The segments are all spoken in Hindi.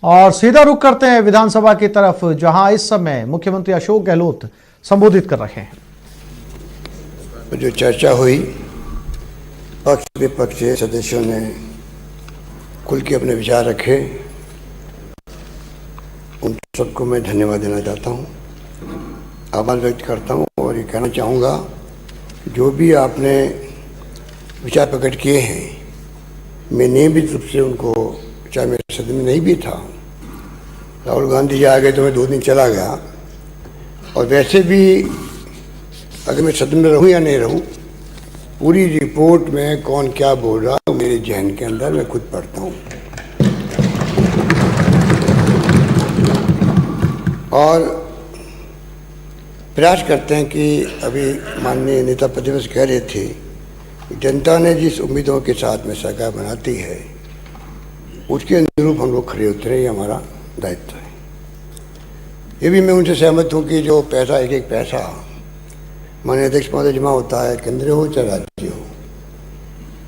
और सीधा रुख करते हैं विधानसभा की तरफ, जहां इस समय मुख्यमंत्री अशोक गहलोत संबोधित कर रहे हैं। जो चर्चा हुई, पक्ष विपक्ष के सदस्यों ने खुल के अपने विचार रखे, उन सबको मैं धन्यवाद देना चाहता हूं, आभार व्यक्त करता हूं और ये कहना चाहूँगा जो भी आपने विचार प्रकट किए हैं, मैं नियमित रूप से उनको, चाहे मैं सदन में नहीं भी था, राहुल गांधी जी आ गए तो मैं 2 दिन चला गया, और वैसे भी अगर मैं सदन में रहूं या नहीं रहूं, पूरी रिपोर्ट में कौन क्या बोल रहा है मेरे जहन के अंदर मैं खुद पढ़ता हूं। और प्रयास करते हैं कि अभी माननीय नेता प्रतिपक्ष कह रहे थे, जनता ने जिस उम्मीदों के साथ में सरकार बनाती है उसके अनुरूप हम लोग खड़े उतरे, ये हमारा दायित्व है। ये भी मैं उनसे सहमत हूँ कि जो पैसा, एक एक पैसा माननीय अध्यक्ष महोदय जमा होता है, केंद्र हो चाहे राज्य हो,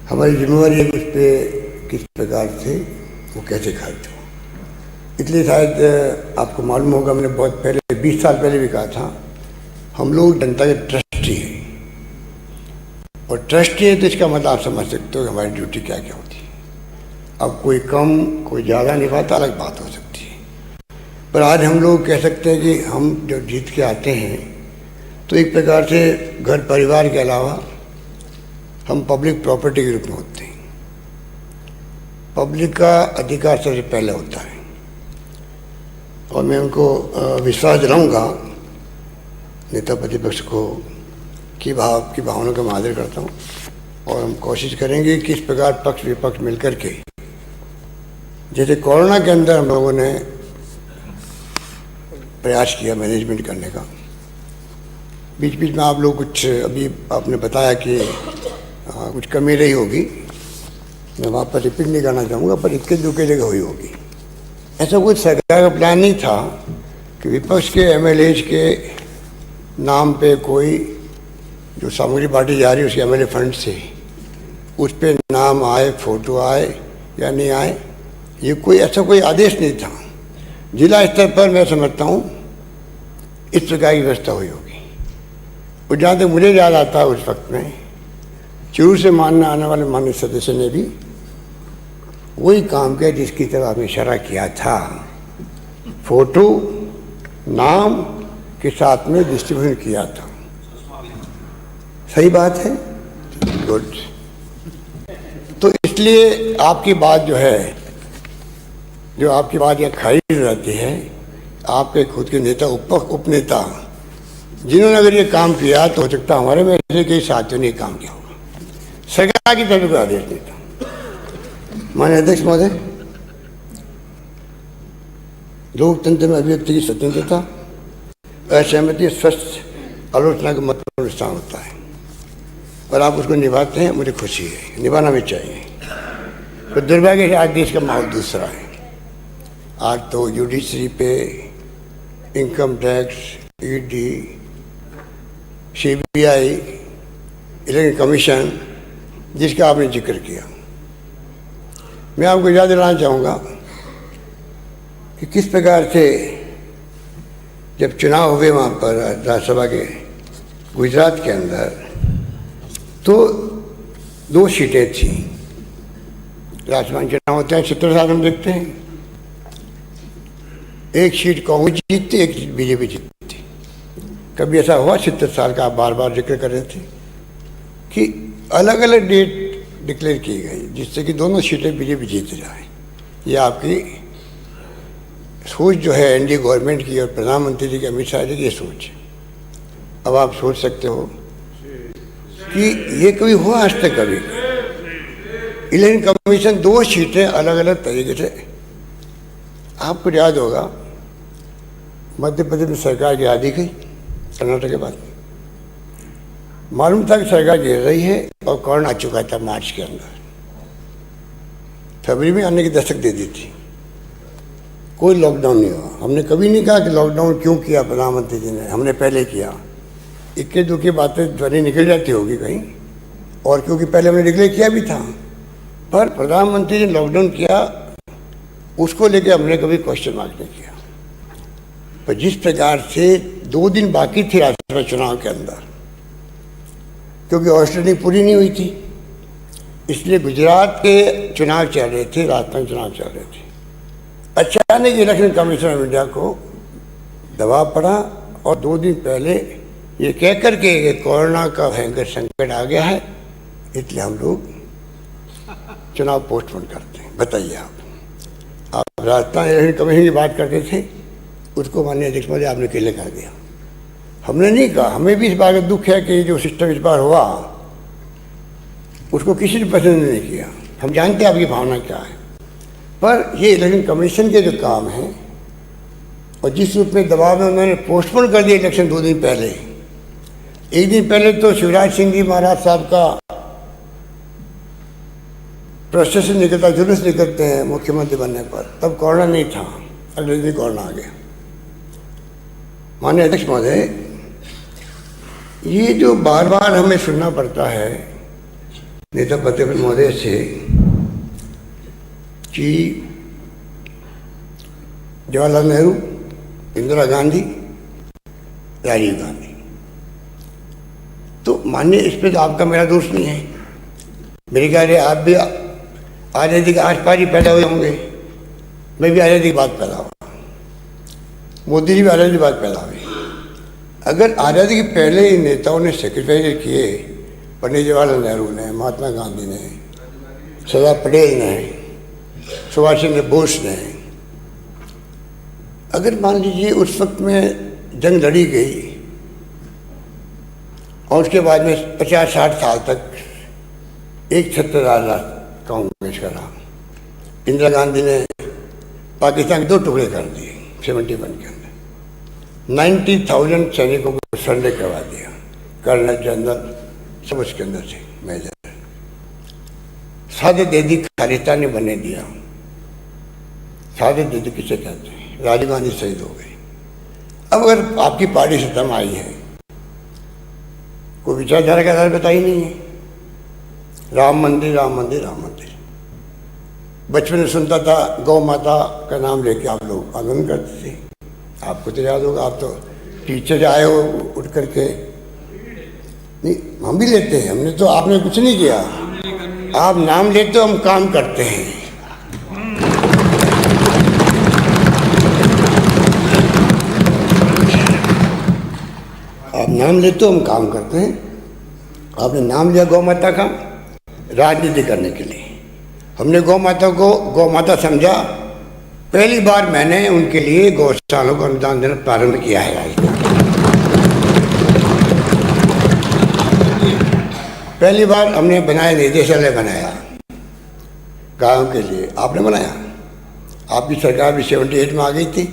हमारी जिम्मेवारी है उस पर किस प्रकार से वो कैसे खर्च हो। इसलिए शायद आपको मालूम होगा, मैंने बहुत पहले 20 साल पहले भी कहा था, हम लोग जनता के ट्रस्टी हैं, और ट्रस्टी है तो इसका मतलब आप समझ सकते हो कि हमारी ड्यूटी क्या क्या होती है। अब कोई कम कोई ज़्यादा निभाता अलग बात हो सकती है, पर आज हम लोग कह सकते हैं कि हम जब जीत के आते हैं तो एक प्रकार से घर परिवार के अलावा हम पब्लिक प्रॉपर्टी के रूप में होते हैं। पब्लिक का अधिकार सबसे पहले होता है, और मैं उनको विश्वास दिलाऊंगा नेता प्रतिपक्ष को कि की भावना का मैं आदर करता हूँ, और हम कोशिश करेंगे कि इस प्रकार पक्ष विपक्ष मिलकर के, जैसे कोरोना के अंदर हम लोगों ने प्रयास किया मैनेजमेंट करने का, बीच बीच में आप लोग कुछ, अभी आपने बताया कि कुछ कमी रही होगी, मैं वहाँ पर रिपीट नहीं करना चाहूँगा, पर इक्के दुक्के जगह हुई होगी। ऐसा कुछ सरकार का प्लान नहीं था कि विपक्ष के एमएलएज के नाम पे कोई जो सामग्री बांटी जा रही है उसके एमएलए फंड से, उस पे नाम आए, फोटो आए या नहीं आए, ये कोई ऐसा कोई आदेश नहीं था। जिला स्तर पर मैं समझता हूँ इस प्रकार की व्यवस्था हुई होगी। और जहाँ तक मुझे याद आता है, उस वक्त में शुरू से मानने आने वाले माननीय सदस्य ने भी वही काम किया जिसकी तरफ आपने इशारा किया था, फोटो नाम के साथ में डिस्ट्रीब्यूशन किया था। सही बात है, गुड। तो इसलिए आपकी बात जो है, जो आपकी बात यह खारिज रहती है, आपके खुद के नेता उपनेता जिन्होंने अगर ये काम किया तो हो सकता हमारे में ऐसे कई साथियों ने काम किया होगा, सरकार की तरफ कोई आदेश नहीं था। माननीय अध्यक्ष महोदय, लोकतंत्र में अभिव्यक्ति की स्वतंत्रता, असहमति स्वस्थ आलोचना का महत्वपूर्ण स्थान होता है, और आप उसको निभाते हैं, मुझे खुशी है, निभाना भी चाहिए। तो दुर्भाग्य से आज देश का माहौल दूसरा है। आज तो जुडिशरी पे, income tax, ED, CBI, election commission, जिसका आपने जिक्र किया, मैं आपको याद दिलाना चाहूँगा कि किस प्रकार से जब चुनाव हुए वहाँ पर राज्यसभा के गुजरात के अंदर, तो 2 सीटें थी। राज्यसभा चुनाव होते हैं 70 साल हम देखते हैं, एक सीट कांग्रेस जीतती, एक सीट बीजेपी जीतती। कभी ऐसा हुआ 70 साल का, आप बार बार जिक्र कर रहे थे कि अलग अलग डेट डिक्लेयर की गई जिससे कि दोनों सीटें बीजेपी जीत जाए। ये आपकी सोच जो है एनडीए गवर्नमेंट की और प्रधानमंत्री जी के, अमित शाह जी की ये सोच। अब आप सोच सकते हो कि ये कभी हुआ आज तक? कभी इलेक्शन कमीशन 2 सीटें अलग अलग तरीके से, आपको याद होगा मध्य प्रदेश में सरकार गिरा दी गई कर्नाटक के बाद। मालूम था कि सरकार गिर रही है और कोरोना आ चुका था मार्च के अंदर, फरवरी में आने की दस्तक दे दी थी, कोई लॉकडाउन नहीं हुआ। हमने कभी नहीं कहा कि लॉकडाउन क्यों किया प्रधानमंत्री जी ने, हमने पहले किया। इक्के दुक्के बातें ध्वनि निकल जाती होगी कहीं, और क्योंकि पहले हमने डिक्लेयर किया भी था, पर प्रधानमंत्री ने लॉकडाउन किया उसको लेके हमने कभी क्वेश्चन मार्क नहीं किया। पर जिस प्रकार से 2 दिन बाकी थे राज्यसभा चुनाव के अंदर, क्योंकि ऑस्ट्रेलिया पूरी नहीं हुई थी, इसलिए गुजरात के चुनाव चल रहे थे, राजस्थान चुनाव चल रहे थे। अचानक इलेक्शन कमीशन ऑफ इंडिया को दबाव पड़ा और 2 दिन पहले ये कह कर के कोरोना का भयंकर संकट आ गया है, इसलिए हम लोग चुनाव पोस्टपोन करते हैं। बताइए आप राजस्थान इलेक्शन कमीशन की बात करते थे, उसको माननीय अध्यक्ष महोदय आपने अकेले कर दिया। हमने नहीं कहा। हमें भी इस बात का दुख है कि जो सिस्टम इस बार हुआ उसको किसी ने पसंद नहीं किया। हम जानते हैं आपकी भावना क्या है, पर ये इलेक्शन कमीशन के जो काम हैं और जिस रूप में दबाव में उन्होंने पोस्टपोन कर दिया इलेक्शन 2 दिन पहले। 1 दिन पहले तो शिवराज सिंह जी महाराज साहब का प्रोसेशन निकलता, जुलूस निकलते हैं मुख्यमंत्री बनने पर, तब कोरोना नहीं था, अगले दिन कोरोना आ गया। माननीय अध्यक्ष महोदय, ये जो बार बार हमें सुनना पड़ता है नेता प्रतिपक्ष महोदय से कि जवाहरलाल नेहरू, इंदिरा गांधी, राजीव गांधी, तो माननीय इस पर तो आपका मेरा दोष नहीं है। मेरे ख्याल है आप भी आज़ादी के आस पास ही पैदा हुए होंगे, मैं भी आज़ादी के बाद पैदा हुआ, मोदी जी भी आज़ादी के बाद पैदा हुए। अगर आज़ादी के पहले ही नेताओं ने सेक्रीफाइस किए, पंडित जवाहरलाल नेहरू ने, महात्मा गांधी ने, सरदार पटेल ने, सुभाष चंद्र बोस ने, अगर मान लीजिए उस वक्त में जंग लड़ी गई और उसके बाद में 50-60 साल तक एक छत्र राज कांग्रेस का रहा। इंदिरा गांधी ने पाकिस्तान के 2 टुकड़े कर दिए 71 के अंदर, 90,000 सैनिकों को सरेंडर करवा दिया, कर्नल, जनरल सब उसके अंदर थे, मेजर। शहादत दे दी, खालिस्तान ने बनने दिया। शहादत दे दी किसे कहते हैं? राजीव गांधी शहीद हो गए। अब अगर आपकी पार्टी सत्ता में आई है, कोई विचारधारा का आधार बताई नहीं है। राम मंदिर, राम मंदिर, राम मंदिर। बचपन में सुनता था गौ माता का नाम लेके आप लोग आंदोलन करते थे। आपको तो याद होगा, आप तो टीचर आए हो उठ करके। नहीं, हम भी लेते हैं, हमने तो, आपने कुछ नहीं किया। आप नाम लेते हो, हम काम करते हैं। आप नाम लेते हो, हम काम करते हैं। आपने नाम लिया गौ माता का राजनीति करने के लिए। हमने गौ माता को गौ माता समझा। पहली बार मैंने उनके लिए गौशालों को अनुदान देना प्रारंभ किया है। पहली बार हमने बनाया, निदेशालय बनाया गायों के लिए, आपने बनाया। आपकी सरकार भी 78 में आ गई थी,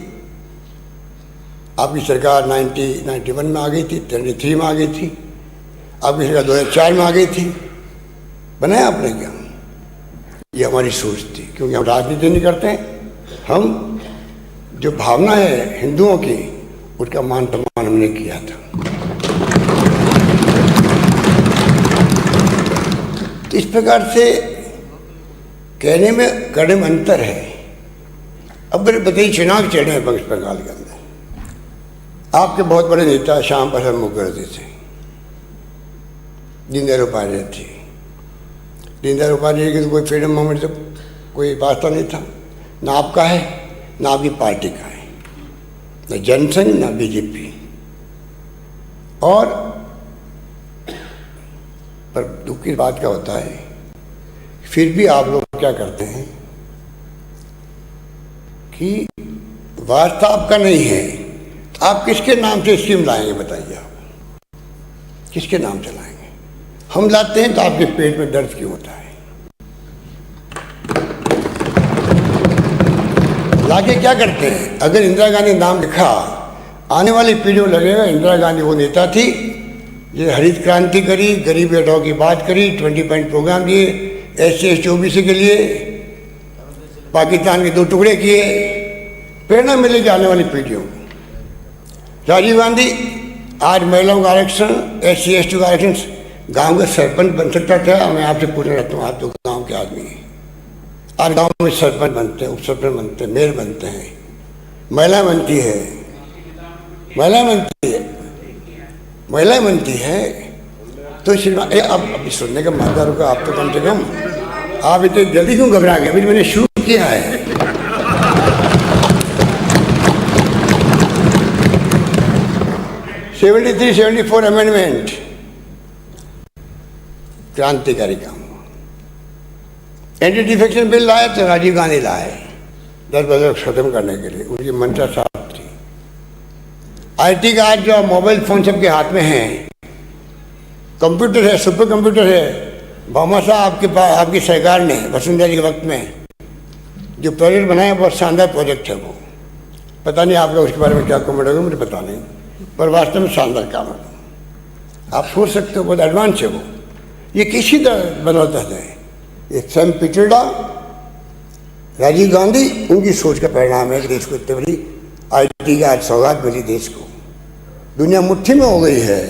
आपकी सरकार 91 में आ गई थी, 93 में आ गई थी, आपकी सरकार 2004 में आ गई थी। बनाया आपने क्या? ये हमारी सोच थी, क्योंकि हम राजनीति नहीं करते हैं। हम जो भावना है हिंदुओं की, उसका मान सम्मान हमने किया था। तो इस प्रकार से कहने में कड़े में अंतर है। अब मेरे बताइए, चुनाव चल रहे हैं वेस्ट बंगाल के अंदर। आपके बहुत बड़े नेता श्याम प्रसाद मुखर्जी थे, दीनदयाल उपाध्याय थे। दीनदयाल उपाध्याय की तो कोई फ्रीडम मूवमेंट से कोई वास्ता नहीं था, ना आपका है ना आपकी पार्टी का है, ना जनसंघ ना बीजेपी। और पर दुख की बात क्या होता है, फिर भी आप लोग क्या करते हैं कि वास्ता आपका नहीं है, आप किसके नाम से स्कीम लाएंगे? बताइए, आप किसके नाम से लाएंगे? हम लाते हैं तो आपके पेट में दर्द क्यों होता है? लाके क्या करते हैं? अगर इंदिरा गांधी नाम लिखा, आने वाली पीढ़ी में लगेगा इंदिरा गांधी वो नेता थी जो हरित क्रांति करी, गरीबी हटाओ की बात करी, 20 पॉइंट प्रोग्राम दिए, SC ST OBC के लिए, पाकिस्तान के 2 टुकड़े किए। प्रेरणा मिलेगी आने वाली पीढ़ियों को। राजीव गांधी आज महिलाओं का आरक्षण, SC ST का आरक्षण, गांव का सरपंच बन सकता था। मैं आपसे पूछना चाहता हूँ, आप तो गांव के आदमी हैं, और गांव में सरपंच बनते हैं, उप सरपंच बनते हैं, मेयर बनते हैं, महिला बनती है, महिला बनती है। तो श्रीमान आप अभी सुनने का मजा रुका, आप तो कम से कम आप इतने जल्दी क्यों घबरा गए? अभी मैंने शुरू किया है। (73, 74 अमेंडमेंट क्रांतिकारी काम। एंटी डिफेक्शन बिल लाए तो राजीव गांधी लाए 10 बजे खत्म करने के लिए, उनकी मंशा साफ थी। आईटी का आज जो मोबाइल फोन सबके हाथ में है, कंप्यूटर है, सुपर कंप्यूटर है। भामा साहब आपके पास, आपकी सरकार ने वसुंधरा जी के वक्त में जो प्रोजेक्ट बनाया बहुत शानदार प्रोजेक्ट है वो। पता नहीं आपका उसके बारे में क्या कमेंट होगा, मुझे पता नहीं, पर वास्तव में शानदार काम है। आप सोच सकते हो बहुत एडवांस है वो। ये किसी तरह बनौता है, ये सैम पिटरडा, राजीव गांधी, उनकी सोच का परिणाम है कि देश को इतनी बड़ी आईटी का आज सौगात मिली देश को। दुनिया मुट्ठी में हो गई है।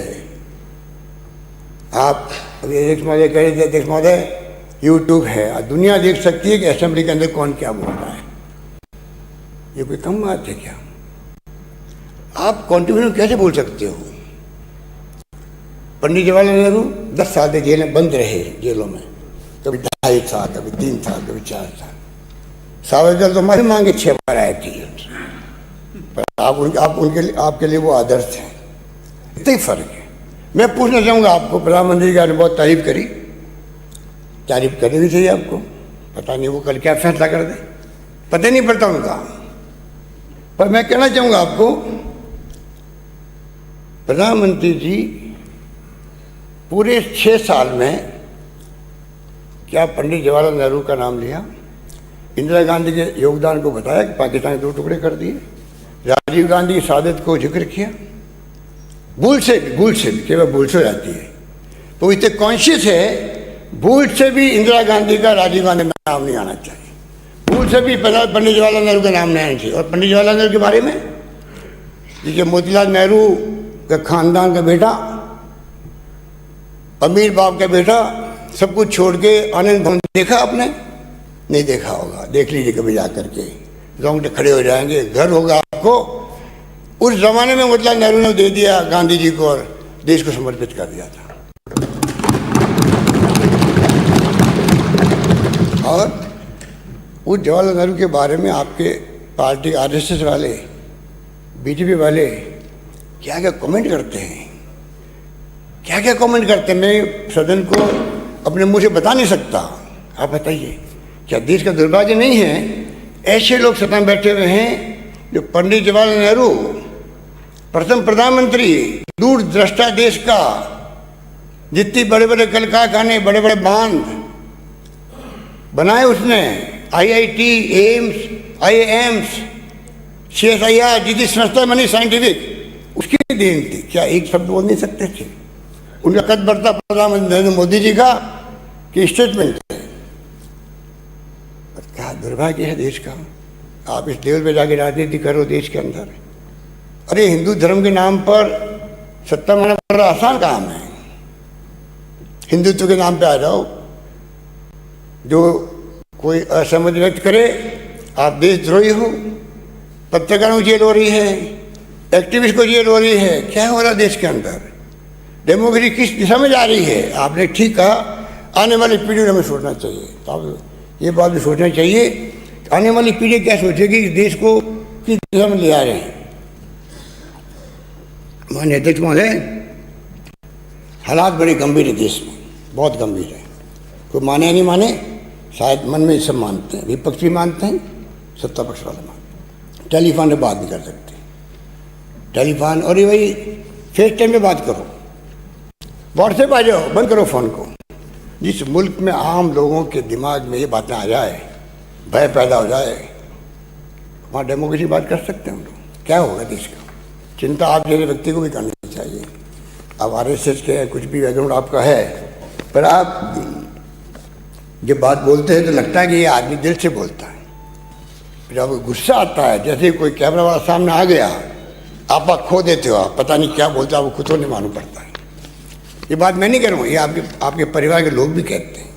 आप अभी अध्यक्ष महोदय कह रहे थे, अध्यक्ष महोदय यूट्यूब है, दुनिया देख सकती है कि असेंबली के अंदर कौन क्या बोल रहा है। ये कोई कम बात है क्या? आप कॉन्ट्रीब्यूशन कैसे बोल सकते हो? पंडित जवाहरलाल नेहरू 10 साल तक जेल में बंद रहे, जेलों में, कभी 2.5 साल, कभी 3 साल, कभी 4 साल। सावरकर तो माफी मांगे 6 बार आए थे, पर आपके लिए वो आदर्श हैं। इतना ही फर्क है। मैं पूछना चाहूँगा आपको, प्रधानमंत्री जी ने बहुत तारीफ करी, तारीफ करनी भी चाहिए आपको। पता नहीं वो कल क्या फैसला कर दे, पता नहीं पड़ता उनका। पर मैं कहना चाहूँगा आपको, प्रधानमंत्री जी पूरे 6 साल में क्या पंडित जवाहरलाल नेहरू का नाम लिया, इंदिरा गांधी के योगदान को बताया कि पाकिस्तान के 2 टुकड़े कर दिए, राजीव गांधी की शहादत को जिक्र किया, भूल से भी केवल भूल से हो जाती है, तो इतने कॉन्शियस है, भूल से भी इंदिरा गांधी का राजीव गांधी नाम नहीं आना चाहिए, भूल से भी पंडित जवाहरलाल नेहरू का नाम नहीं आना चाहिए। और पंडित जवाहरलाल नेहरू के बारे में, देखिए मोतीलाल नेहरू का खानदान का बेटा, अमीर बाप का बेटा, सब कुछ छोड़ के आनंद भवन देखा आपने? नहीं देखा होगा, देख लीजिए कभी जा करके, रोंगटे खड़े हो जाएंगे, घर होगा आपको। उस जमाने में मोतीलाल नेहरू ने दे दिया गांधी जी को और देश को समर्पित कर दिया था। और उस जवाहरलाल नेहरू के बारे में आपके पार्टी आरएसएस वाले, बीजेपी वाले क्या क्या कमेंट करते हैं, क्या क्या कमेंट करते हैं, मैं सदन को अपने मुंह से बता नहीं सकता। आप बताइए, क्या देश का दुर्भाग्य नहीं है ऐसे लोग सत्ता में बैठे हुए हैं जो पंडित जवाहरलाल नेहरू, प्रथम प्रधानमंत्री, दूरदृष्टा देश का, जितनी बड़े बड़े कल कारखाने, बड़े बड़े बांध बनाए उसने, आईआईटी, एम्स, आईआईएम्स, सीएसआईआर, जितनी संस्था बनी साइंटिफिक, उसकी देन थी। क्या एक शब्द बोल नहीं सकते थे? उनका कद बढ़ता प्रधानमंत्री नरेंद्र मोदी जी का कि स्टेटमेंट है। पर क्या दुर्भाग्य है देश का। आप इस लेवल पे जाके राजनीति करो देश के अंदर। अरे हिंदू धर्म के नाम पर सत्ता माना बड़ा आसान काम है। हिंदुत्व के नाम पे आ जाओ, जो कोई असहमति व्यक्त करे आप देशद्रोही हो, पत्रकारों को जेल हो रही है, एक्टिविस्ट को जेल हो रही है। क्या हो रहा है देश के अंदर? डेमोक्रेसी किस दिशा में जा रही है? आपने ठीक कहा, आने वाली पीढ़ी में हमें सोचना चाहिए। तो आप ये बात भी सोचना चाहिए, आने वाली पीढ़ी क्या सोचेगी, इस देश को किस दिशा में ले आ रहे हैं। माननीय अध्यक्ष महोदय, हालात बड़े गंभीर है देश में, बहुत गंभीर है। कोई माने या नहीं माने, शायद मन में सब मानते हैं, विपक्ष भी मानते हैं, सत्ता पक्ष वाले मानते हैं। टेलीफोन पे बात भी कर सकते हैं, टेलीफोन, और ये वही फेस टाइम में बात करो, व्हाट्सएप आ जाओ, बंद करो फ़ोन को। जिस मुल्क में आम लोगों के दिमाग में ये बातें आ जाए, भय पैदा हो जाए, वहाँ डेमोक्रेसी बात कर सकते हैं हम लोग। क्या होगा देश का? चिंता आप जैसे व्यक्ति को भी करनी चाहिए। अब आरएसएस के कुछ भी बैकग्राउंड आपका है, पर आप जब बात बोलते हैं तो लगता है कि ये आदमी दिल से बोलता है। जब गुस्सा आता है, जैसे कोई कैमरा वाला सामने आ गया, आप खो देते हो, आप पता नहीं क्या बोलते, आपको खुद तो नहीं मालूम पड़ता है। ये बात मैं नहीं कह रहा हूँ, ये आपके परिवार के लोग भी कहते हैं।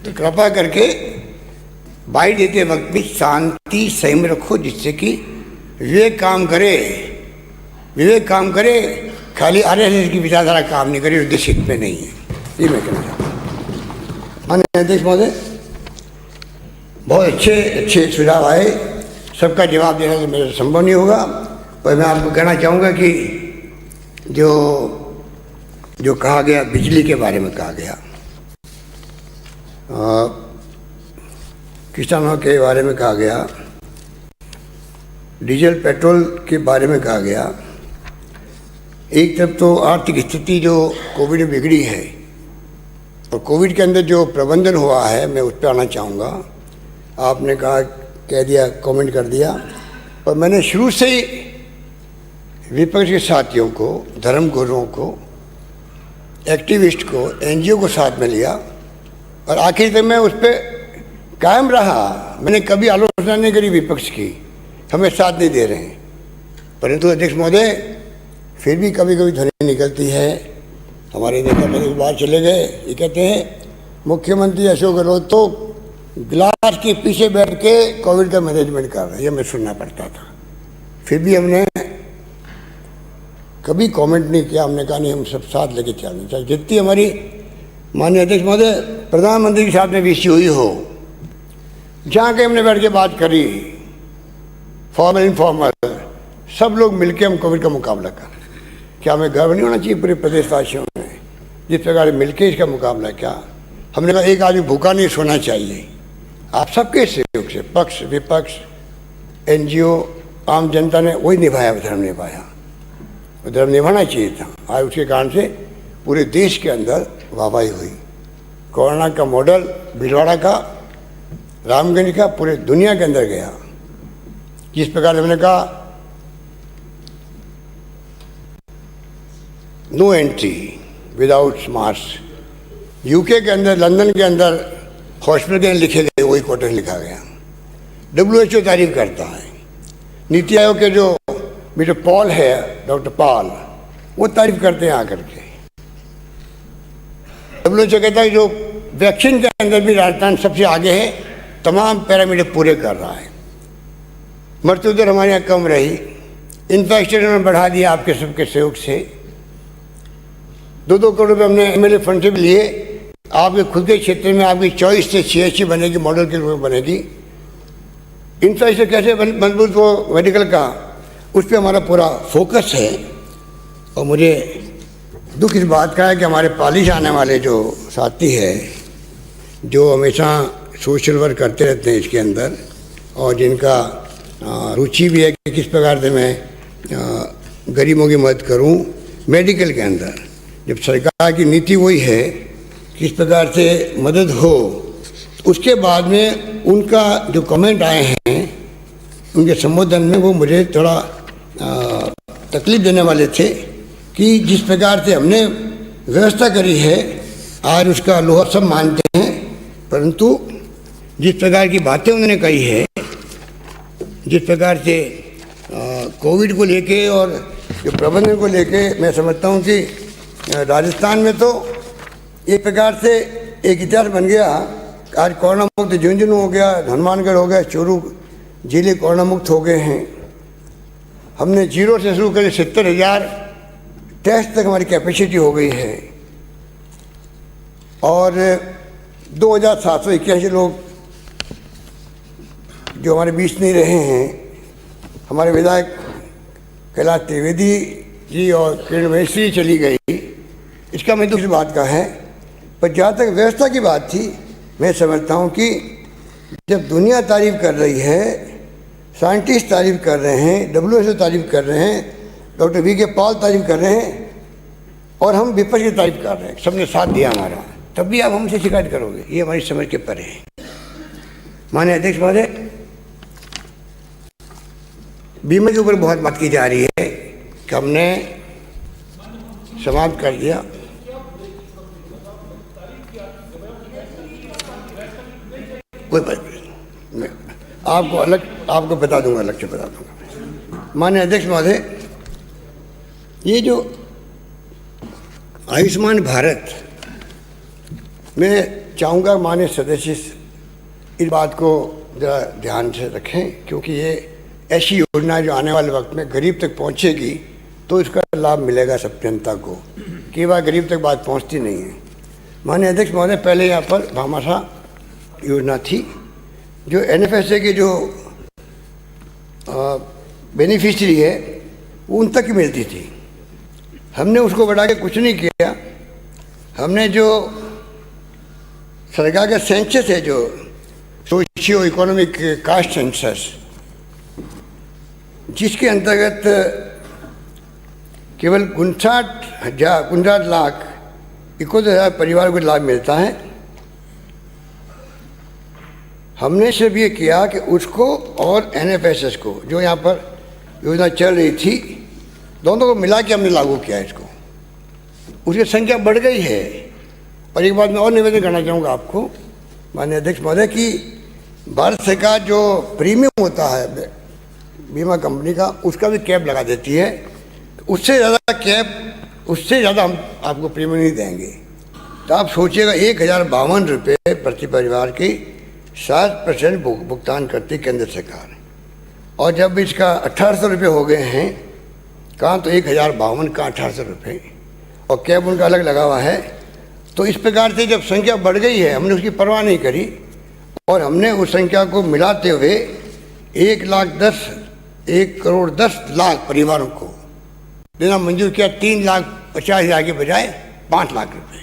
तो कृपा करके बाइट देते वक्त भी शांति संयम रखो, जिससे कि विवेक काम करे। विवेक काम करे, खाली आरएसएस की विचारधारा काम नहीं करे, उद्देश्य हित में नहीं है। ये मैं कहना चाहता हूँ। माननीय अध्यक्ष महोदय, बहुत अच्छे सुझाव आए, सबका जवाब देना तो मेरे संभव नहीं होगा, पर मैं आपको कहना चाहूँगा कि जो कहा गया, बिजली के बारे में कहा गया, किसानों के बारे में कहा गया, डीजल पेट्रोल के बारे में कहा गया। एक तरफ तो आर्थिक स्थिति जो कोविड में बिगड़ी है और कोविड के अंदर जो प्रबंधन हुआ है, मैं उस पर आना चाहूँगा। आपने कह दिया, कमेंट कर दिया, पर मैंने शुरू से ही विपक्ष के साथियों को, धर्मगुरुओं को, एक्टिविस्ट को, एनजीओ को साथ में लिया और आखिर तक मैं उस पर कायम रहा। मैंने कभी आलोचना नहीं करी विपक्ष की, हमें साथ नहीं दे रहे हैं। परंतु अध्यक्ष महोदय, फिर भी कभी कभी ध्वनि निकलती है। हमारे नेता मेरे बाहर चले गए, ये कहते हैं मुख्यमंत्री अशोक गहलोत तो गिलास के पीछे बैठ के कोविड का मैनेजमेंट कर रहे हैं, ये मैं सुनना पड़ता था। फिर भी हमने कभी कमेंट नहीं किया, हमने कहा नहीं, हम सब साथ लेके चलना चाहिए। जितनी हमारी माननीय अध्यक्ष महोदय प्रधानमंत्री के साथ में विषय हुई हो, जहाँ के हमने बैठ के बात करी, फॉर्मल इनफॉर्मल, सब लोग मिलके हम कोविड का मुकाबला कर रहे हैं। क्या हमें गर्व नहीं होना चाहिए पूरे प्रदेशवासियों में, जिस प्रकार मिलके इसका मुकाबला किया? हमने कहा एक आदमी भूखा नहीं सोना चाहिए। आप सबके सहयोग से, पक्ष विपक्ष, एनजीओ, आम जनता ने वही निभाया, धर्म निभाया, धर्म निभाना चाहिए था। आज उसके कारण से पूरे देश के अंदर वाहवाही हुई। कोरोना का मॉडल भीलवाड़ा का, रामगंज का, पूरे दुनिया के अंदर गया। जिस प्रकार हमने कहा no entry without mask, UK के अंदर, लंदन के अंदर हॉस्पिटल के लिखे गए वही क्वार्टर लिखा गया। WHO तारीफ करता है। नीति आयोग के जो मिस्टर पॉल है, डॉक्टर पॉल, वो तारीफ करते हैं आकर के। WHO कहता है जो वैक्सीन के अंदर भी राजस्थान सबसे आगे है, तमाम पैरामीटर पूरे कर रहा है। मृत्यु दर हमारे यहाँ कम रही, इंफ्रास्ट्रक्चर में बढ़ा दिया आपके सबके सहयोग से। 2-2 करोड़ रुपये हमने MLA फंड से भी लिए। आपके खुद के क्षेत्र में आपकी चॉइस से CHC बनेगी, मॉडल के रूप में बनेगी। इंफ्रास्ट्रक्चर कैसे मजबूत हो मेडिकल का, उस पर हमारा पूरा फोकस है। और मुझे दुख इस बात का है कि हमारे पालिश आने वाले जो साथी है, जो हमेशा सोशल वर्क करते रहते हैं इसके अंदर, और जिनका रुचि भी है कि किस प्रकार से मैं गरीबों की मदद करूं मेडिकल के अंदर। जब सरकार की नीति वही है किस प्रकार से मदद हो, उसके बाद में उनका जो कमेंट आए हैं उनके संबोधन में, वो मुझे थोड़ा तकलीफ देने वाले थे कि जिस प्रकार से हमने व्यवस्था करी है, आज उसका लोहा सब मानते हैं, परंतु जिस प्रकार की बातें उन्होंने कही है, जिस प्रकार से कोविड को लेके और जो प्रबंधन को लेके, मैं समझता हूँ कि राजस्थान में तो एक प्रकार से एक इतिहास बन गया। आज कोरोना मुक्त झुंझुनू हो गया, हनुमानगढ़ हो गया, चूरू जिले कोरोना मुक्त हो गए हैं। हमने 0 से शुरू करे 70,000 टेस्ट तक हमारी कैपेसिटी हो गई है और 2,781 लोग जो हमारे बीच नहीं रहे हैं। हमारे विधायक कैलाश त्रिवेदी जी और किरण मिश्री चली गई, इसका मैं दूसरी बात का है। पर जहाँ तक व्यवस्था की बात थी, मैं समझता हूँ कि जब दुनिया तारीफ कर रही है, साइंटिस्ट तारीफ कर रहे हैं, WHO तारीफ कर रहे हैं, डॉक्टर VK पॉल तारीफ कर रहे हैं और हम विपक्ष की तारीफ कर रहे हैं, सबने साथ दिया हमारा, तब भी आप हमसे शिकायत करोगे, ये हमारी समझ के परे है। माननीय अध्यक्ष महोदय, बीमा के ऊपर बहुत बात की जा रही है कि हमने समाप्त कर दिया। कोई बात नहीं, आपको बता दूंगा, अलग से बता दूंगा। माननीय अध्यक्ष महोदय, ये जो आयुष्मान भारत, मैं चाहूँगा माननीय सदस्य इस बात को ज़रा ध्यान से रखें, क्योंकि ये ऐसी योजना जो आने वाले वक्त में गरीब तक पहुंचेगी तो इसका लाभ मिलेगा सब जनता को। कई बार गरीब तक बात पहुंचती नहीं है। माननीय अध्यक्ष महोदय, पहले यहाँ पर भामाशाह योजना थी जो NFSA के जो बेनिफिशियरी है वो उन तक ही मिलती थी। हमने उसको बढ़ा के कुछ नहीं किया। हमने जो सरकार का सेंसस है, जो सोशियो इकोनॉमिक कास्ट सेंसस, जिसके अंतर्गत केवल 59 लाख 71,000 परिवारों को लाभ मिलता है, हमने सिर्फ ये किया कि उसको और NFSS को, जो यहाँ पर योजना चल रही थी, दोनों को मिला के हमने लागू किया इसको। उसकी संख्या बढ़ गई है। और एक बात मैं और निवेदन करना चाहूँगा आपको माननीय अध्यक्ष महोदय कि भारत सरकार जो प्रीमियम होता है बीमा कंपनी का, उसका भी कैप लगा देती है। उससे ज़्यादा हम आपको प्रीमियम नहीं देंगे। तो आप सोचिएगा 1,052 रुपये प्रति परिवार की 7% भुगतान करती केंद्र सरकार। और जब इसका 1,800 रुपये हो गए हैं, कहाँ तो 1,052 का 1,800 रुपये, और कैब उनका अलग लगा हुआ है। तो इस प्रकार से जब संख्या बढ़ गई है, हमने उसकी परवाह नहीं करी और हमने उस संख्या को मिलाते हुए 1,10,00,000 परिवारों को देना मंजूर किया। 3,50,000 के बजाय 5 लाख रुपये,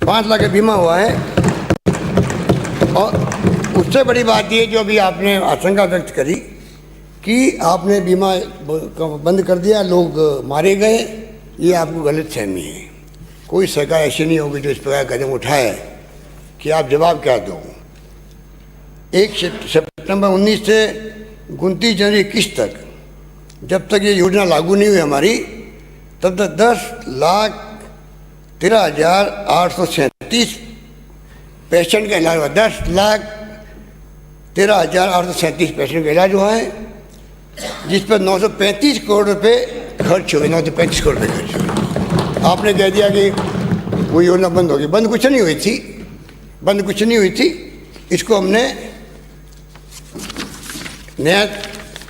5 लाख का बीमा हुआ है। और उससे बड़ी बात ये जो अभी आपने आशंका व्यक्त करी कि आपने बीमा बंद कर दिया, लोग मारे गए, ये आपको गलत फहमी है। कोई सरकार ऐसी नहीं होगी जो इस प्रकार कदम उठाए कि आप जवाब क्या दो। 1 सितंबर 19 से 29 जनवरी 21 तक, जब तक ये योजना लागू नहीं हुई हमारी, तब तक 10,13,837 पेशेंट का इलाज हुआ। 10,13,837 पेशेंट का इलाज हुआ है, जिस पर 935 करोड़ रुपए खर्च हुए। 935 करोड़ रुपये खर्च हुए। आपने कह दिया कि वो योजना बंद होगी। बंद कुछ नहीं हुई थी। इसको हमने नया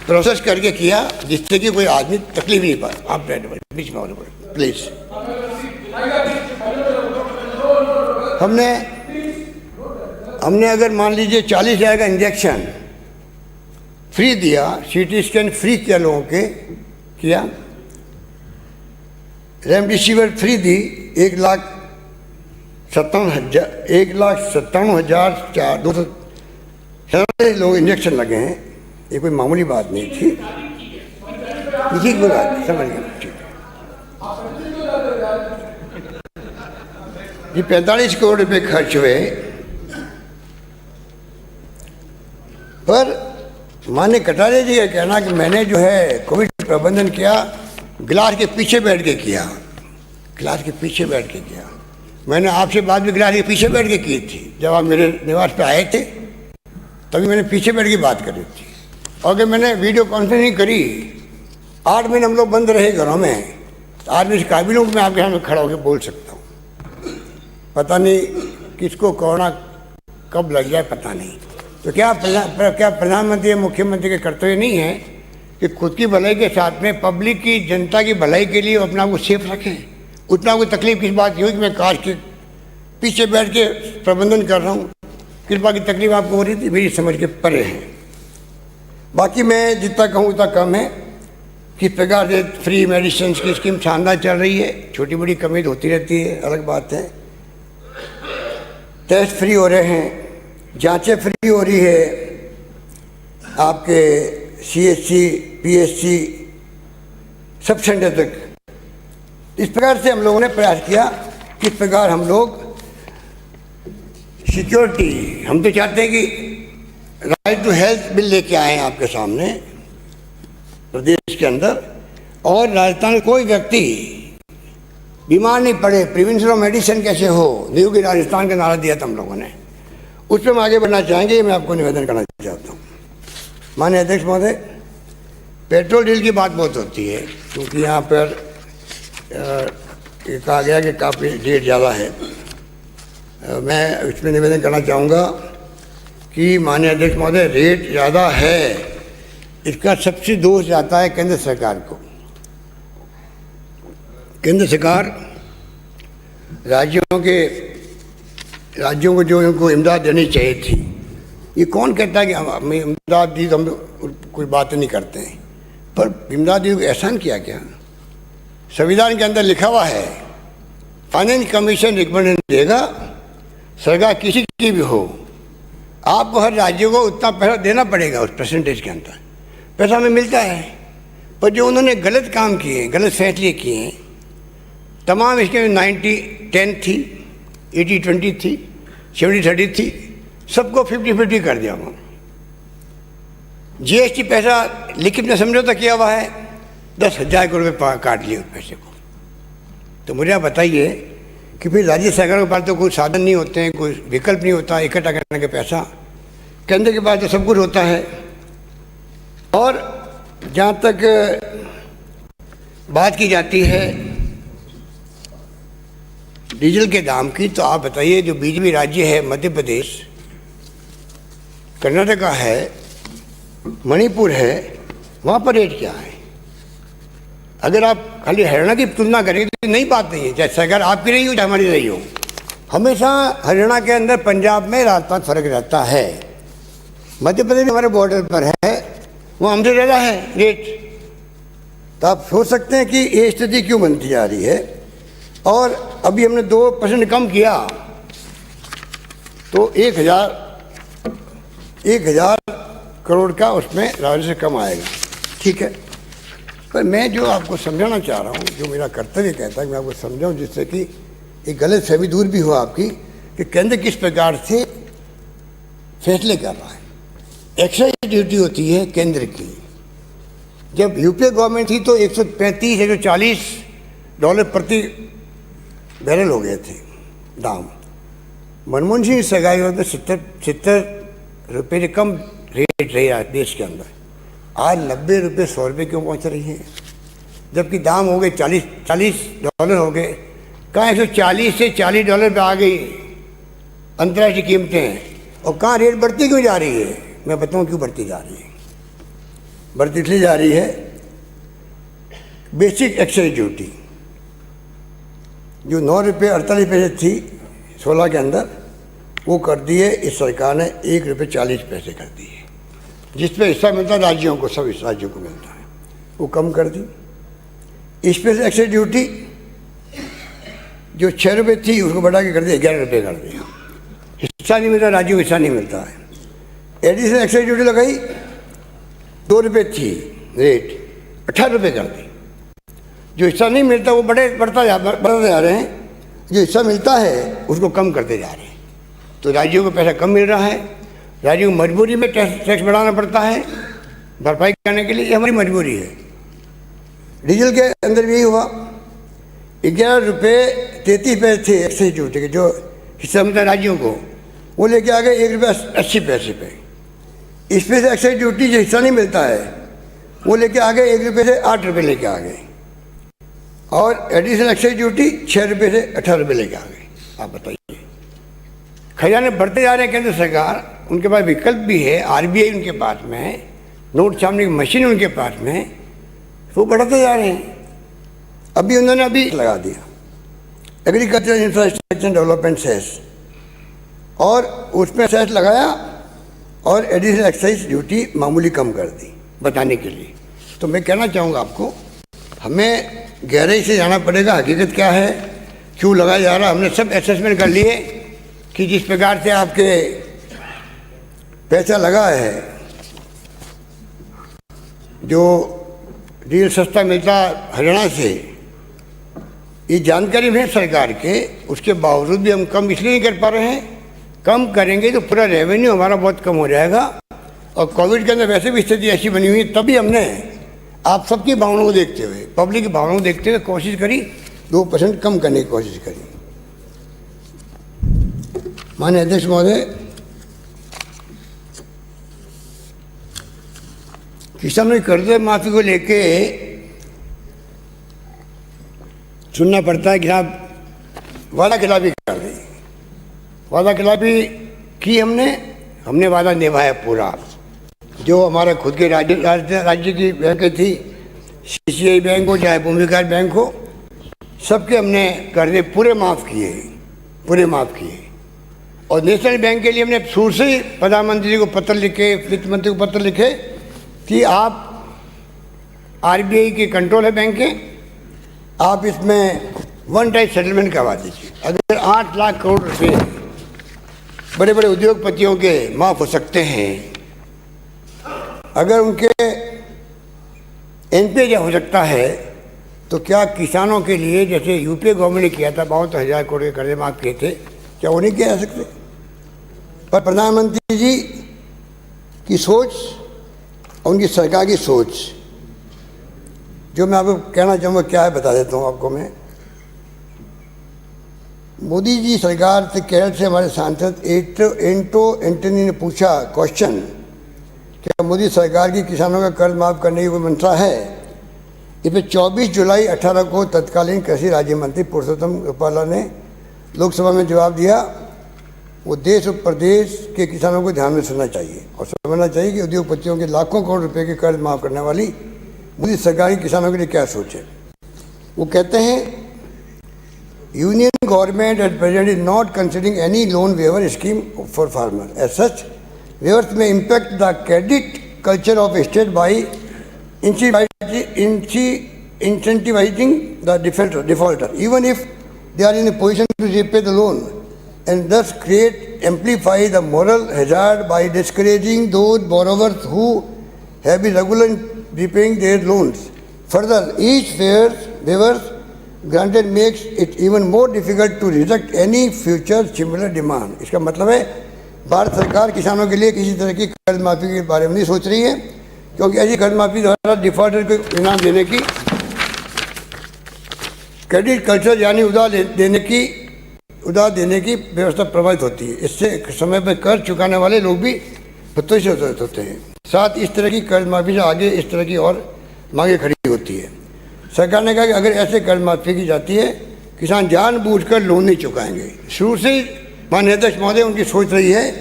प्रोसेस करके किया, जिससे कि कोई आदमी तकलीफ नहीं पाए। आप बीच में प्लीज। हमने अगर मान लीजिए 40,000 का इंजेक्शन फ्री दिया, CT स्कैन फ्री किया लोगों के, किया, रेमडेसिविर फ्री दी, 1,57,200 लोग इंजेक्शन लगे हैं। ये कोई मामूली बात नहीं थी। ठीक बोला, समझ गया। ठीक, ये 45 करोड़ रुपए खर्च हुए। पर माननीय कटारिया जी का कहना कि मैंने जो है कोविड प्रबंधन किया गिलास के पीछे बैठ के किया। मैंने आपसे बात भी गिलास के पीछे बैठ के की थी। जब आप मेरे निवास पे आए थे तभी मैंने पीछे बैठ के बात करी थी। और अगर मैंने वीडियो कॉन्फ्रेंसिंग करी, 8 महीने हम लोग बंद रहे घरों में, तो आज मैं इस काबिल हूँ कि मैं आपके सामने खड़ा होकर बोल सकता हूँ। पता नहीं किसको कोरोना कब लग जाए, पता नहीं। तो क्या प्रधानमंत्री या मुख्यमंत्री के कर्तव्य नहीं है कि खुद की भलाई के साथ में पब्लिक की, जनता की भलाई के लिए अपना को सेफ रखें? उतना कोई तकलीफ किस बात की हुई कि मैं कार के पीछे बैठ के प्रबंधन कर रहा हूँ? किस बात की तकलीफ आपको हो रही थी? मेरी समझ के परे है। बाकी मैं जितना कहूँ उतना कम है। किस प्रकार से फ्री मेडिसिन की स्कीम शानदार चल रही है। छोटी बड़ी कमी होती रहती है, अलग बात है। टेस्ट फ्री हो रहे हैं, जांचें फ्री हो रही है, आपके CHC PHC सब सेंटर तक। इस प्रकार से हम लोगों ने प्रयास किया। किस प्रकार हम लोग सिक्योरिटी, हम तो चाहते हैं कि राइट टू हेल्थ बिल लेके आए हैं आपके सामने प्रदेश के अंदर, और राजस्थान में कोई व्यक्ति बीमार नहीं पड़े। प्रिवेंशन ऑफ मेडिसिन कैसे हो, निरोगी राजस्थान का नारा दिया था हम लोगों ने। उस पर हम आगे बढ़ना चाहेंगे। मैं आपको निवेदन करना चाहता हूँ माननीय अध्यक्ष महोदय, पेट्रोल डीजल की बात बहुत होती है, क्योंकि यहाँ पर कहा गया कि काफ़ी रेट ज़्यादा है। मैं इसमें निवेदन करना चाहूँगा कि माननीय अध्यक्ष महोदय रेट ज़्यादा है, इसका सबसे दोष जाता है केंद्र सरकार को। केंद्र सरकार राज्यों को जो उनको इमदाद देनी चाहिए थी, ये कौन कहता है कि हमें इमदाद दी तो हम कोई बात नहीं करते हैं, पर इमदाद दी को एहसान किया क्या? संविधान के अंदर लिखा हुआ है फाइनेंस कमीशन रिकमेंडेशन देगा, सरकार किसी की भी हो, आपको हर राज्य को उतना पैसा देना पड़ेगा, उस परसेंटेज के अंदर पैसा हमें मिलता है। पर जो उन्होंने गलत काम किए, गलत फैसले किए हैं, तमाम इसके 90-10 थी, 80-20 थी, 70-30 थी, सबको 50-50 कर दिया उन्होंने। जीएसटी पैसा लिखित में समझौता किया हुआ है, 10,000 करोड़ रुपये काट लिए उस पैसे को। तो मुझे आप बताइए कि फिर राज्य सरकार के पास तो कोई साधन नहीं होते हैं, कोई विकल्प नहीं होता इकट्ठा करने के पैसा, केंद्र के पास तो सब कुछ होता है। और जहाँ तक बात की जाती है डीजल के दाम की, तो आप बताइए जो बीजेपी राज्य है, मध्य प्रदेश, कर्नाटका है, मणिपुर है, वहाँ पर रेट क्या है? अगर आप खाली हरियाणा की तुलना करें तो नई बात नहीं है, चाहे सरकार आपकी रही हो चाहे हमारी रही हो, हमेशा हरियाणा के अंदर, पंजाब में राजस्थान फर्क रहता है। मध्य प्रदेश हमारे बॉर्डर पर है, वो हमसे ज़्यादा है रेट। तो आप सोच सकते हैं कि ये स्थिति क्यों बनती जा रही है। और अभी हमने 2% कम किया तो 1,000 करोड़ का उसमें राजस्व कम आएगा, ठीक है। पर मैं जो आपको समझाना चाह रहा हूँ, जो मेरा कर्तव्य कहता है मैं आपको समझाऊँ, जिससे कि एक गलत फहमी दूर भी हो आपकी, कि केंद्र किस प्रकार से फैसले कर रहा है। एक्साइज ड्यूटी होती है केंद्र की। जब यूपीए गवर्नमेंट थी तो 135-140 डॉलर प्रति बैरल हो गए थे दाम। मनमोहन सिंह सरकार में 70 रुपये से कम रेट रही है देश के अंदर। आज 90 रुपये 100 रुपये क्यों पहुंच रही है, जबकि दाम हो गए 40 डॉलर हो गए। कहाँ 140 से 40 डॉलर पे आ गई अंतर्राष्ट्रीय कीमतें, और कहाँ रेट बढ़ती क्यों जा रही है? मैं बताऊँ क्यों बढ़ती जा रही है। बढ़ती इसलिए जा रही है, बेसिक एक्साइज ड्यूटी जो 9 रुपये 48 पैसे थी 16 के अंदर, वो कर दी है इस सरकार ने 1 रुपये 40 पैसे कर दी है, जिस पे हिस्सा मिलता है राज्यों को, सब इस राज्यों को मिलता है, वो कम कर दी। स्पेशल एक्साइज ड्यूटी जो 6 रुपये थी उसको बढ़ा के कर दिया 11 रुपये कर दिया। हिस्सा नहीं मिलता, राज्यों को हिस्सा नहीं मिलता है। एडिशनल एक्साइज ड्यूटी लगाई, 2 रुपये थी रेट, 18 रुपये कर दी। जो हिस्सा नहीं मिलता वो बढ़ते जा रहे हैं, जो हिस्सा मिलता है उसको कम करते जा रहे हैं। तो राज्यों को पैसा कम मिल रहा है, राज्यों को मजबूरी में टैक्स बढ़ाना पड़ता है भरपाई करने के लिए, ये हमारी मजबूरी है। डीजल के अंदर भी यही हुआ, 11 रुपये 33 पैसे थे एक्साइज ड्यूटी के, जो हिस्सा मिलता है राज्यों को, वो लेके आ गए 1 रुपये 80 पैसे पे। स्पेशल एक्साइज ड्यूटी जो हिस्सा नहीं मिलता है वो लेके आ गए 1 रुपये से 8 रुपये लेके आ गए, और एडिशनल एक्साइज ड्यूटी 6 रुपये से 18 रुपये लेके आ गए। आप बताइए, खजाने बढ़ते जा रहे हैं केंद्र सरकार, उनके पास विकल्प भी है, आरबीआई उनके पास में है, नोट छापने की मशीन उनके पास में है, वो बढ़ते जा रहे हैं। अभी उन्होंने लगा दिया एग्रीकल्चर इंफ्रास्ट्रक्चर डेवलपमेंट सेस, और उसमें सेस लगाया और एडिशनल एक्साइज ड्यूटी मामूली कम कर दी बताने के लिए। तो मैं कहना चाहूँगा आपको, हमें गहराई से जाना पड़ेगा, हकीकत क्या है, क्यों लगाया जा रहा है। हमने सब असेसमेंट कर लिए कि जिस प्रकार से आपके पैसा लगा है, जो डीजल सस्ता मिलता हरियाणा से, ये जानकारी है सरकार के, उसके बावजूद भी हम कम इसलिए नहीं कर पा रहे हैं। कम करेंगे तो पूरा रेवेन्यू हमारा बहुत कम हो जाएगा, और कोविड के अंदर वैसे भी स्थिति ऐसी बनी हुई है, तभी हमने आप सबकी भावनाओं को देखते हुए, पब्लिक की भावनाओं को देखते हुए कोशिश करी 2% कम करने की कोशिश करी। माननीय अध्यक्ष महोदय, किसानों की कर्ज माफी को लेके सुनना पड़ता है कि आप वादा खिलाफी कर रही, वादा खिलाफी की हमने, हमने वादा निभाया पूरा। जो हमारे खुद के राज्य की बैंकें थी, CCI बैंक हो चाहे भूमि विकास बैंक हो, सबके हमने कर्जे पूरे माफ़ किए। और नेशनल बैंक के लिए हमने शुरू से ही प्रधानमंत्री जी को पत्र लिखे, वित्त मंत्री को पत्र लिखे कि आप RBI की कंट्रोल है बैंकें, आप इसमें वन टाइम सेटलमेंट करवा दीजिए। अगर 8 लाख करोड़ रुपए बड़े बड़े उद्योगपतियों के माफ़ हो सकते हैं, अगर उनके NPA हो सकता है, तो क्या किसानों के लिए, जैसे यूपीए गवर्नमेंट ने किया था, 52,000 करोड़ के कर्जे माफ़ किए थे, क्या वो नहीं किया जा सकते? पर प्रधानमंत्री जी की सोच, उनकी सरकार की सोच, जो मैं आपको कहना चाहूँगा क्या है, बता देता हूँ आपको मैं। मोदी जी सरकार से, केरल से हमारे सांसद एंटोनी ने पूछा क्वेश्चन, क्या मोदी सरकार की किसानों का कर्ज माफ़ करने की कोई मंशा है? इस पर 24 जुलाई 18 को तत्कालीन कृषि राज्य मंत्री पुरुषोत्तम रुपाला ने लोकसभा में जवाब दिया, वो देश और प्रदेश के किसानों को ध्यान में सुनना चाहिए और समझना चाहिए कि उद्योगपतियों के लाखों करोड़ रुपए के कर्ज माफ़ करने वाली मोदी सरकार की किसानों के लिए क्या सोच है। वो कहते हैं, union government at present is not considering any loan waiver scheme for farmer. As such waivers may impact the credit culture of state by incentivizing the defaulter, even if they are in a position to repay the loan, and thus amplify the moral hazard by discouraging those borrowers who have been regular in repaying their loans. Further, each waiver granted makes it even more difficult to reject any future similar demand. इसका मतलब है भारत सरकार किसानों के लिए किसी तरह की कर्ज माफी के बारे में नहीं सोच रही है, क्योंकि ऐसी कर्ज माफी द्वारा डिफॉल्टर को इनाम देने की, क्रेडिट कल्चर यानी उधार देने की व्यवस्था प्रभावित होती है। इससे समय पर कर्ज चुकाने वाले लोग भी प्रतोषित होते हैं। साथ इस तरह की कर्ज माफी से आगे इस तरह की और मांगे खड़ी होती है। सरकार ने कहा कि अगर ऐसे कर्ज माफी की जाती है, किसान जानबूझकर लोन नहीं चुकाएंगे। शुरू से माननीय अध्यक्ष महोदय उनकी सोच रही है,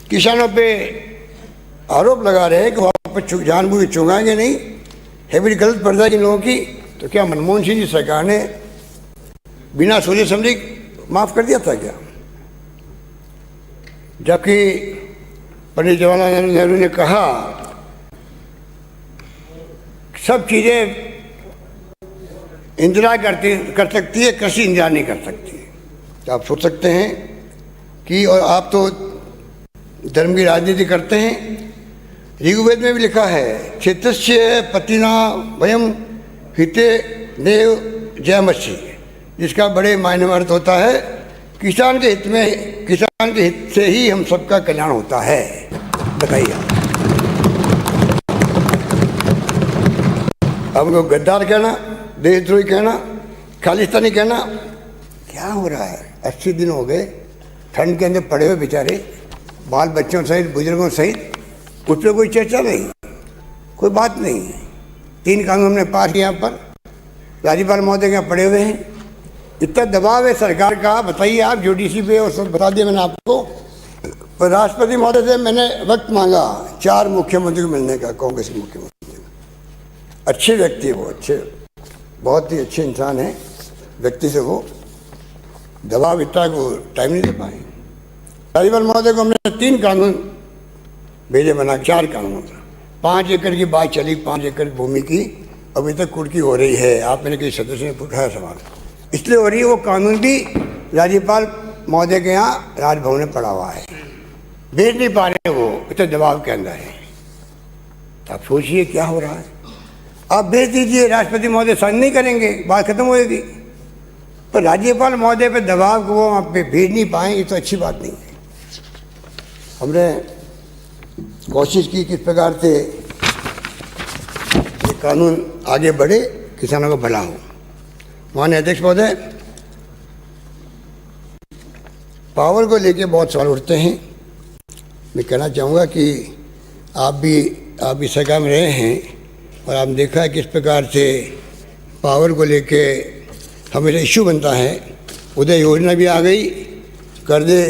किसानों पे आरोप लगा रहे हैं कि वो जानबूझ चुकाएंगे नहीं, हैबिट गलत पड़ जाएगी लोगों की। तो क्या मनमोहन सिंह जी सरकार ने बिना सोचे समझे माफ़ कर दिया था क्या? जबकि पंडित जवाहरलाल नेहरू ने कहा सब चीज़ें इंदिरा कर सकती है, कृषि इंदिरा नहीं कर सकती। तो आप सोच सकते हैं कि, और आप तो धर्म की राजनीति करते हैं, ऋग्वेद में भी लिखा है, क्षेत्रस्य पतिना वयम हिते देव जयमसी, जिसका बड़े मायने में अर्थ होता है किसान के हित से ही हम सबका कल्याण होता है। बताइए, हमको गद्दार कहना, देशद्रोही कहना, खालिस्तानी कहना, क्या हो रहा है? 80 दिन हो गए ठंड के अंदर पड़े हुए बेचारे, बाल बच्चों सहित बुजुर्गों सहित, उस पर कोई चर्चा नहीं, कोई बात नहीं है। 3 कानून हमने पास किए, यहाँ पर राज्यपाल महोदय के यहाँ पड़े हुए हैं। इतना दबाव है सरकार का, बताइए आप, जुडिशरी पे, और सब बता दिया मैंने आपको। पर राष्ट्रपति महोदय से मैंने वक्त मांगा 4 मुख्यमंत्री को मिलने का, कांग्रेस के मुख्यमंत्री। अच्छे व्यक्ति है वो, अच्छे, बहुत ही अच्छे इंसान है, व्यक्ति से वो दबाव इतना को टाइम नहीं दे पाए। राज्यपाल महोदय को हमने 3 कानून भेजे बना, 4 कानून। 5 एकड़ की बात चली, 5 एकड़ भूमि की अभी तक कुर्की हो रही है। आप मैंने किसी सदस्य ने पूछा है सवाल, इसलिए हो रही है। वो कानून भी राज्यपाल महोदय के यहाँ राजभवन में पड़ा हुआ है, भेज नहीं पा रहे, वो इतने दबाव के अंदर है। तो आप सोचिए क्या हो रहा है। आप भेज दीजिए, राष्ट्रपति महोदय साइन नहीं करेंगे, बात खत्म होएगी। पर राज्यपाल महोदय पे दबाव को वो आप पे भेज नहीं पाए, ये तो अच्छी बात नहीं है। हमने कोशिश की किस प्रकार से ये कानून आगे बढ़े, किसानों का भला हो। माननीय अध्यक्ष महोदय, पावर को लेके बहुत सवाल उठते हैं। मैं कहना चाहूँगा कि आप भी सरकार में रहे हैं और आपने देखा है किस प्रकार से पावर को लेके हमेशा इश्यू बनता है। उदय योजना भी आ गई, कर्जे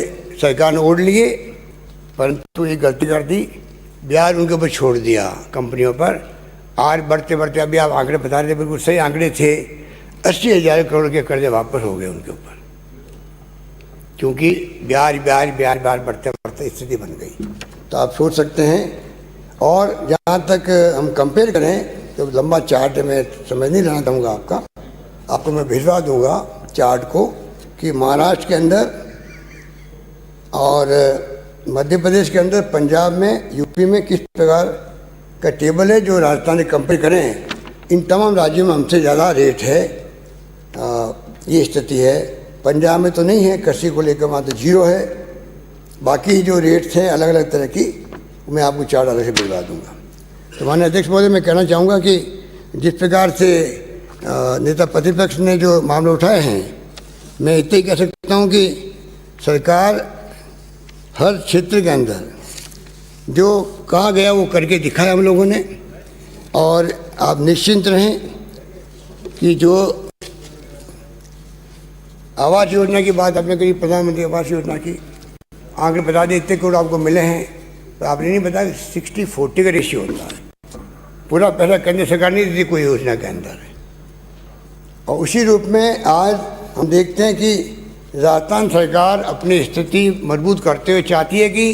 सरकार ने ओढ़ लिए, परंतु ये गलती कर दी, ब्याज उनके ऊपर छोड़ दिया कंपनियों पर। आज बढ़ते बढ़ते अभी आप आंकड़े बता रहे थे, बिल्कुल सही आंकड़े थे, 80,000 करोड़ के कर्जे वापस हो गए उनके ऊपर, क्योंकि ब्याज ब्याज ब्याज ब्याज बढ़ते बढ़ते स्थिति बन गई। तो आप सोच सकते हैं। और जहाँ तक हम कंपेयर करें तो लंबा चार्ट है, मैं समझ नहीं लेना चाहूँगा आपको मैं भिजवा दूँगा चार्ट को, कि महाराष्ट्र के अंदर और मध्य प्रदेश के अंदर, पंजाब में, यूपी में किस प्रकार का टेबल है। जो राजस्थान कंपेयर करें, इन तमाम राज्यों में हमसे ज़्यादा रेट है। ये स्थिति है। पंजाब में तो नहीं है, कृषि को लेकर वहाँ तो 0 है। बाकी जो रेट्स हैं अलग अलग तरह की, मैं आपको चार्ट अलग से भिजवा दूँगा। तो माननीय अध्यक्ष महोदय, मैं कहना चाहूँगा कि जिस प्रकार से नेता प्रतिपक्ष ने जो मामले उठाए हैं, मैं इतना ही कह सकता हूँ कि सरकार हर क्षेत्र के अंदर जो कहा गया वो करके दिखाया हम लोगों ने। और आप निश्चिंत रहें कि जो आवास योजना की बात आपने कही, प्रधानमंत्री आवास योजना की आंकड़े बता दें, इतने करोड़ आपको मिले हैं, तो आपने नहीं बताया 60-40 का रेशियो होता है। पूरा पैसा केंद्र सरकार नहीं देती कोई योजना के अंदर। और उसी रूप में आज हम देखते हैं कि राजस्थान सरकार अपनी स्थिति मजबूत करते हुए चाहती है कि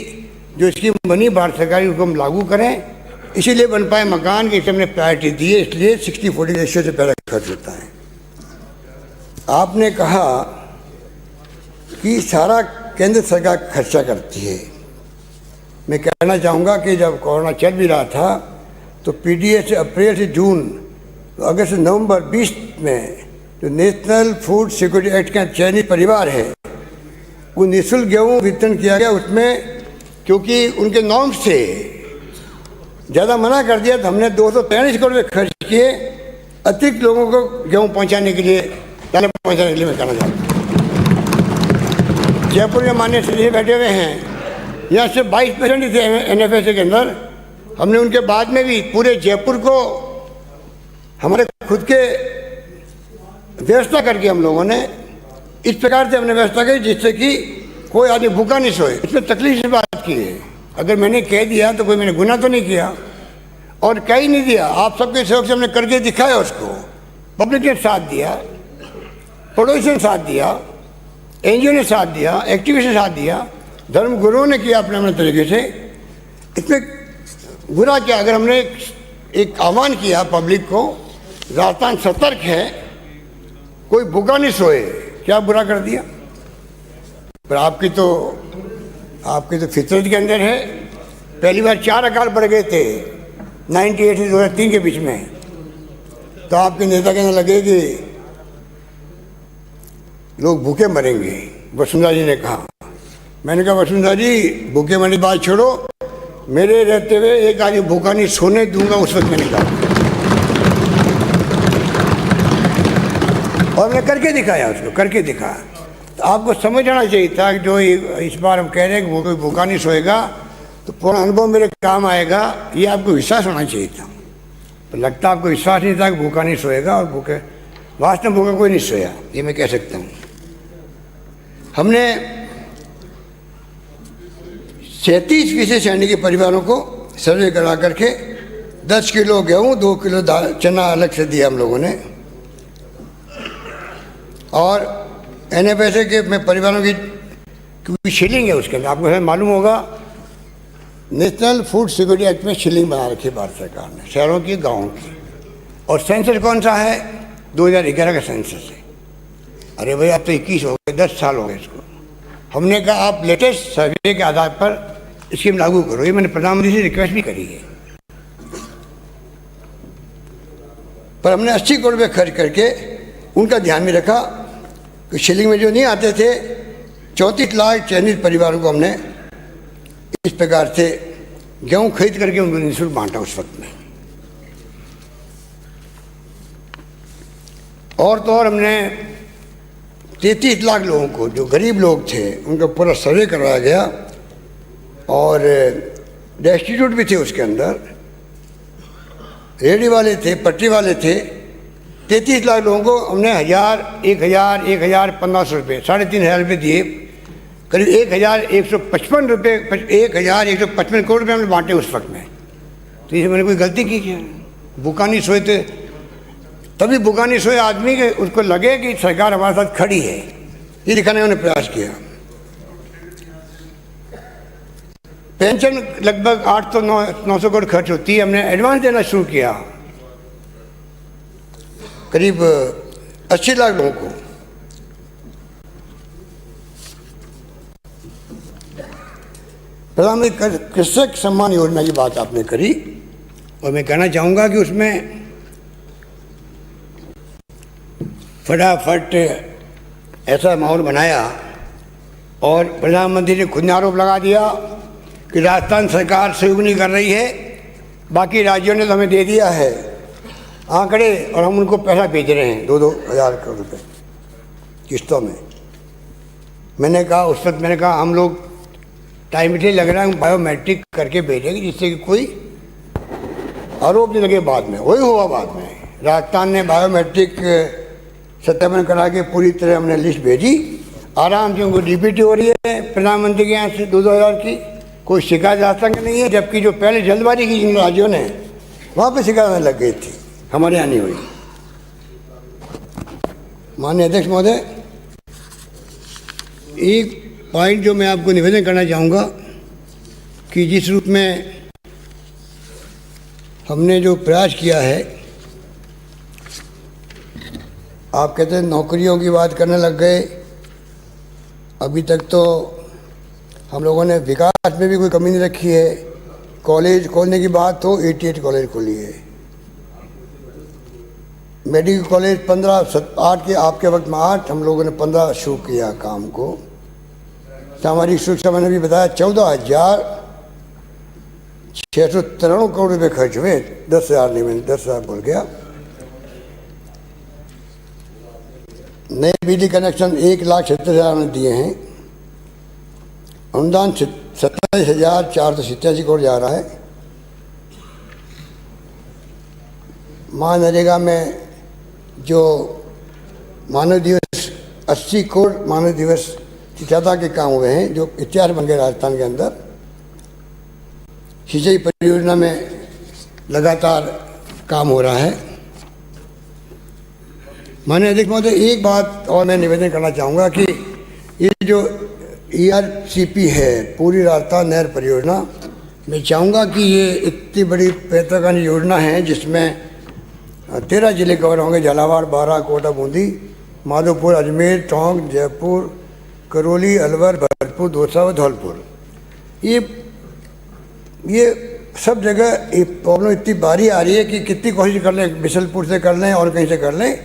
जो इसकी बनी भारत सरकार उसको हम लागू करें, इसीलिए बन पाए मकान की हमने प्रायोरिटी दी है, इसलिए 60-40 रेशियो से पैसा खर्च होता है। आपने कहा कि सारा केंद्र सरकार खर्चा करती है। मैं कहना चाहूँगा कि जब कोरोना चल भी रहा था तो पीडीएस से अप्रैल से जून, अगस्त से नवंबर 20 में जो नेशनल फूड सिक्योरिटी एक्ट का चयनित परिवार है, वो निःशुल्क गेहूँ वितरण किया गया। उसमें क्योंकि उनके नॉर्म्स से ज़्यादा मना कर दिया, तो हमने 243 करोड़ रुपये खर्च किए अतिरिक्त लोगों को गेहूँ पहुँचाने के लिए, दालें पहुँचाने के लिए। मैं कहना चाहता हूँ जयपुर में माननीय सदस्य बैठे हुए हैं, यहाँ से 22% ही थे NFSA के अंदर। हमने उनके बाद में भी पूरे जयपुर को हमारे खुद के व्यवस्था करके हम लोगों ने इस प्रकार से हमने व्यवस्था की जिससे कि कोई आदमी भूखा नहीं सोए। इसमें तकलीफ से बात की है। अगर मैंने कह दिया तो कोई मैंने गुनाह तो नहीं किया, और कह ही नहीं दिया। आप सबके सहयोग से हमने करके दिखाया उसको। पब्लिक ने साथ दिया, पड़ोसी ने साथ दिया, NGO ने साथ दिया, एक्टिविस्ट ने साथ दिया, धर्म गुरुओं ने किया अपने अपने तरीके से। इसमें बुरा क्या, अगर हमने एक आह्वान किया पब्लिक को, राजस्थान सतर्क है, कोई भूखा नहीं सोए, क्या बुरा कर दिया? पर आपकी तो फितरत के अंदर है। पहली बार 4 अकाल पड़ गए थे 98 से 2003 के बीच में, तो आपके नेता कहने लगे कि लोग भूखे मरेंगे। वसुंधरा जी ने कहा, मैंने कहा वसुंधरा जी भूखे मरने की बात छोड़ो, मेरे रहते हुए एक आदमी भूखा नहीं सोने दूंगा, उस वक्त मैंने कहा। और मैंने करके दिखाया, उसको करके दिखाया। तो आपको समझ आना चाहिए था कि जो इस बार हम कह रहे हैं कि कोई भूखा नहीं सोएगा, तो पूरा अनुभव मेरे काम आएगा, ये आपको विश्वास होना चाहिए था। तो लगता आपको विश्वास नहीं था कि भूखा नहीं सोएगा, और भूखे वास्तव में भूखा कोई नहीं सोया, ये मैं कह सकता हूँ। हमने 37% श्रेणी के परिवारों को सर्वे करा करके 10 किलो गेहूँ, 2 किलो चना अलग से दिया हम लोगों ने। और NFSA के में परिवारों की क्योंकि शिलिंग है उसके अंदर, आपको मालूम होगा नेशनल फूड सिक्योरिटी एक्ट में शिलिंग बना रखी है भारत सरकार ने, शहरों की, गाँव की। और सेंसस कौन सा है? 2011 का सेंसस है। अरे भाई अब तो 21 हो गए, 10 साल हो गए इसको। हमने कहा आप लेटेस्ट सर्वे के आधार पर स्कीम लागू करो। ये मैंने प्रधानमंत्री से रिक्वेस्ट भी करी है। पर हमने 80 करोड़ रुपये खर्च करके उनका ध्यान में रखा कि शिलिंग में जो नहीं आते थे 34 लाख चयनित परिवारों को हमने इस प्रकार से गेहूँ खरीद करके उनको निःशुल्क बांटा उस वक्त में। और तो और हमने 33 लाख लोगों को, जो गरीब लोग थे, उनका पूरा सर्वे करवाया गया। और डेस्टिट्यूट भी थे उसके अंदर, रेडी वाले थे, पटरी वाले थे। 33 लाख लोगों को हमने 1,000, 1,000, 1,000, 1,500 रुपये, 3,500 रुपये दिए। करीब 1155 रुपये 1155 करोड़ रुपये हमने बांटे उस वक्त में। तो ये मैंने कोई गलती की क्या? भूखा नहीं सोए थे, तभी भूखा नहीं सोए आदमी के उसको लगे कि सरकार हमारे साथ खड़ी है, ये दिखाने का उन्होंने प्रयास किया। पेंशन लगभग 800-900 करोड़ खर्च होती है, हमने एडवांस देना शुरू किया करीब 80 लाख लोगों को। प्रधानमंत्री कृषक सम्मान योजना की बात आपने करी, और मैं कहना चाहूँगा कि उसमें फटाफट ऐसा माहौल बनाया और प्रधानमंत्री ने खुद ने आरोप लगा दिया कि राजस्थान सरकार सहयोग नहीं कर रही है, बाकी राज्यों ने तो हमें दे दिया है आंकड़े और हम उनको पैसा भेज रहे हैं 2-2 हज़ार करोड़ रुपये किस्तों में। मैंने कहा उस वक्त मैंने कहा हम लोग टाइम इसलिए लग रहा है बायोमेट्रिक करके भेजेंगे जिससे कि कोई आरोप नहीं लगे बाद में। वही हुआ बाद में, राजस्थान ने बायोमेट्रिक सत्यापन करा के पूरी तरह हमने लिस्ट भेजी, आराम से उनको डीपीटी हो रही है प्रधानमंत्री के यहाँ से 2-2 हज़ार की, कोई शिकायत आज तक नहीं है। जबकि जो पहले जल्दबाजी की जिन राज्यों ने वहाँ पे शिकायत लग गई थी, हमारे यहाँ नहीं हुई। माननीय अध्यक्ष महोदय, एक पॉइंट जो मैं आपको निवेदन करना चाहूँगा कि जिस रूप में हमने जो प्रयास किया है, आप कहते हैं नौकरियों की बात करने लग गए। अभी तक तो हम लोगों ने विकास में भी कोई कमी नहीं रखी है। कॉलेज खोलने की बात हो, 88 कॉलेज खोली है। मेडिकल कॉलेज 8 के आपके वक्त में 8, हम लोगों ने 15 शुरू किया काम को। सामाजिक सुरक्षा मैंने भी बताया 14,693 करोड़ रुपये खर्च हुए। 10,000 नहीं, मैंने 10,000 बोल गया। नए बिजली कनेक्शन 1,70,000 में दिए हैं। अनुदान 27,487 करोड़ जा रहा है। मनरेगा में जो मानव दिवस 80 करोड़ मानव दिवस से ज़्यादा के काम हुए हैं, जो इतिहास बन गए राजस्थान के अंदर। सिंचाई परियोजना में लगातार काम हो रहा है। माननीय अध्यक्ष महोदय, एक बात और मैं निवेदन करना चाहूँगा कि ये जो ERCP है, पूरी राजस्थान नहर परियोजना, मैं चाहूँगा कि ये इतनी बड़ी महत्वाकांक्षी योजना है जिसमें 13 जिले कवर होंगे: झालावाड़, बारां, कोटा, बूंदी, माधोपुर, अजमेर, टोंक, जयपुर, करौली, अलवर, भरतपुर, दौसा और धौलपुर। ये सब जगह ये प्रॉब्लम इतनी भारी आ रही है कि कितनी कोशिश कर लें, बिशलपुर से कर लें और कहीं से कर लें,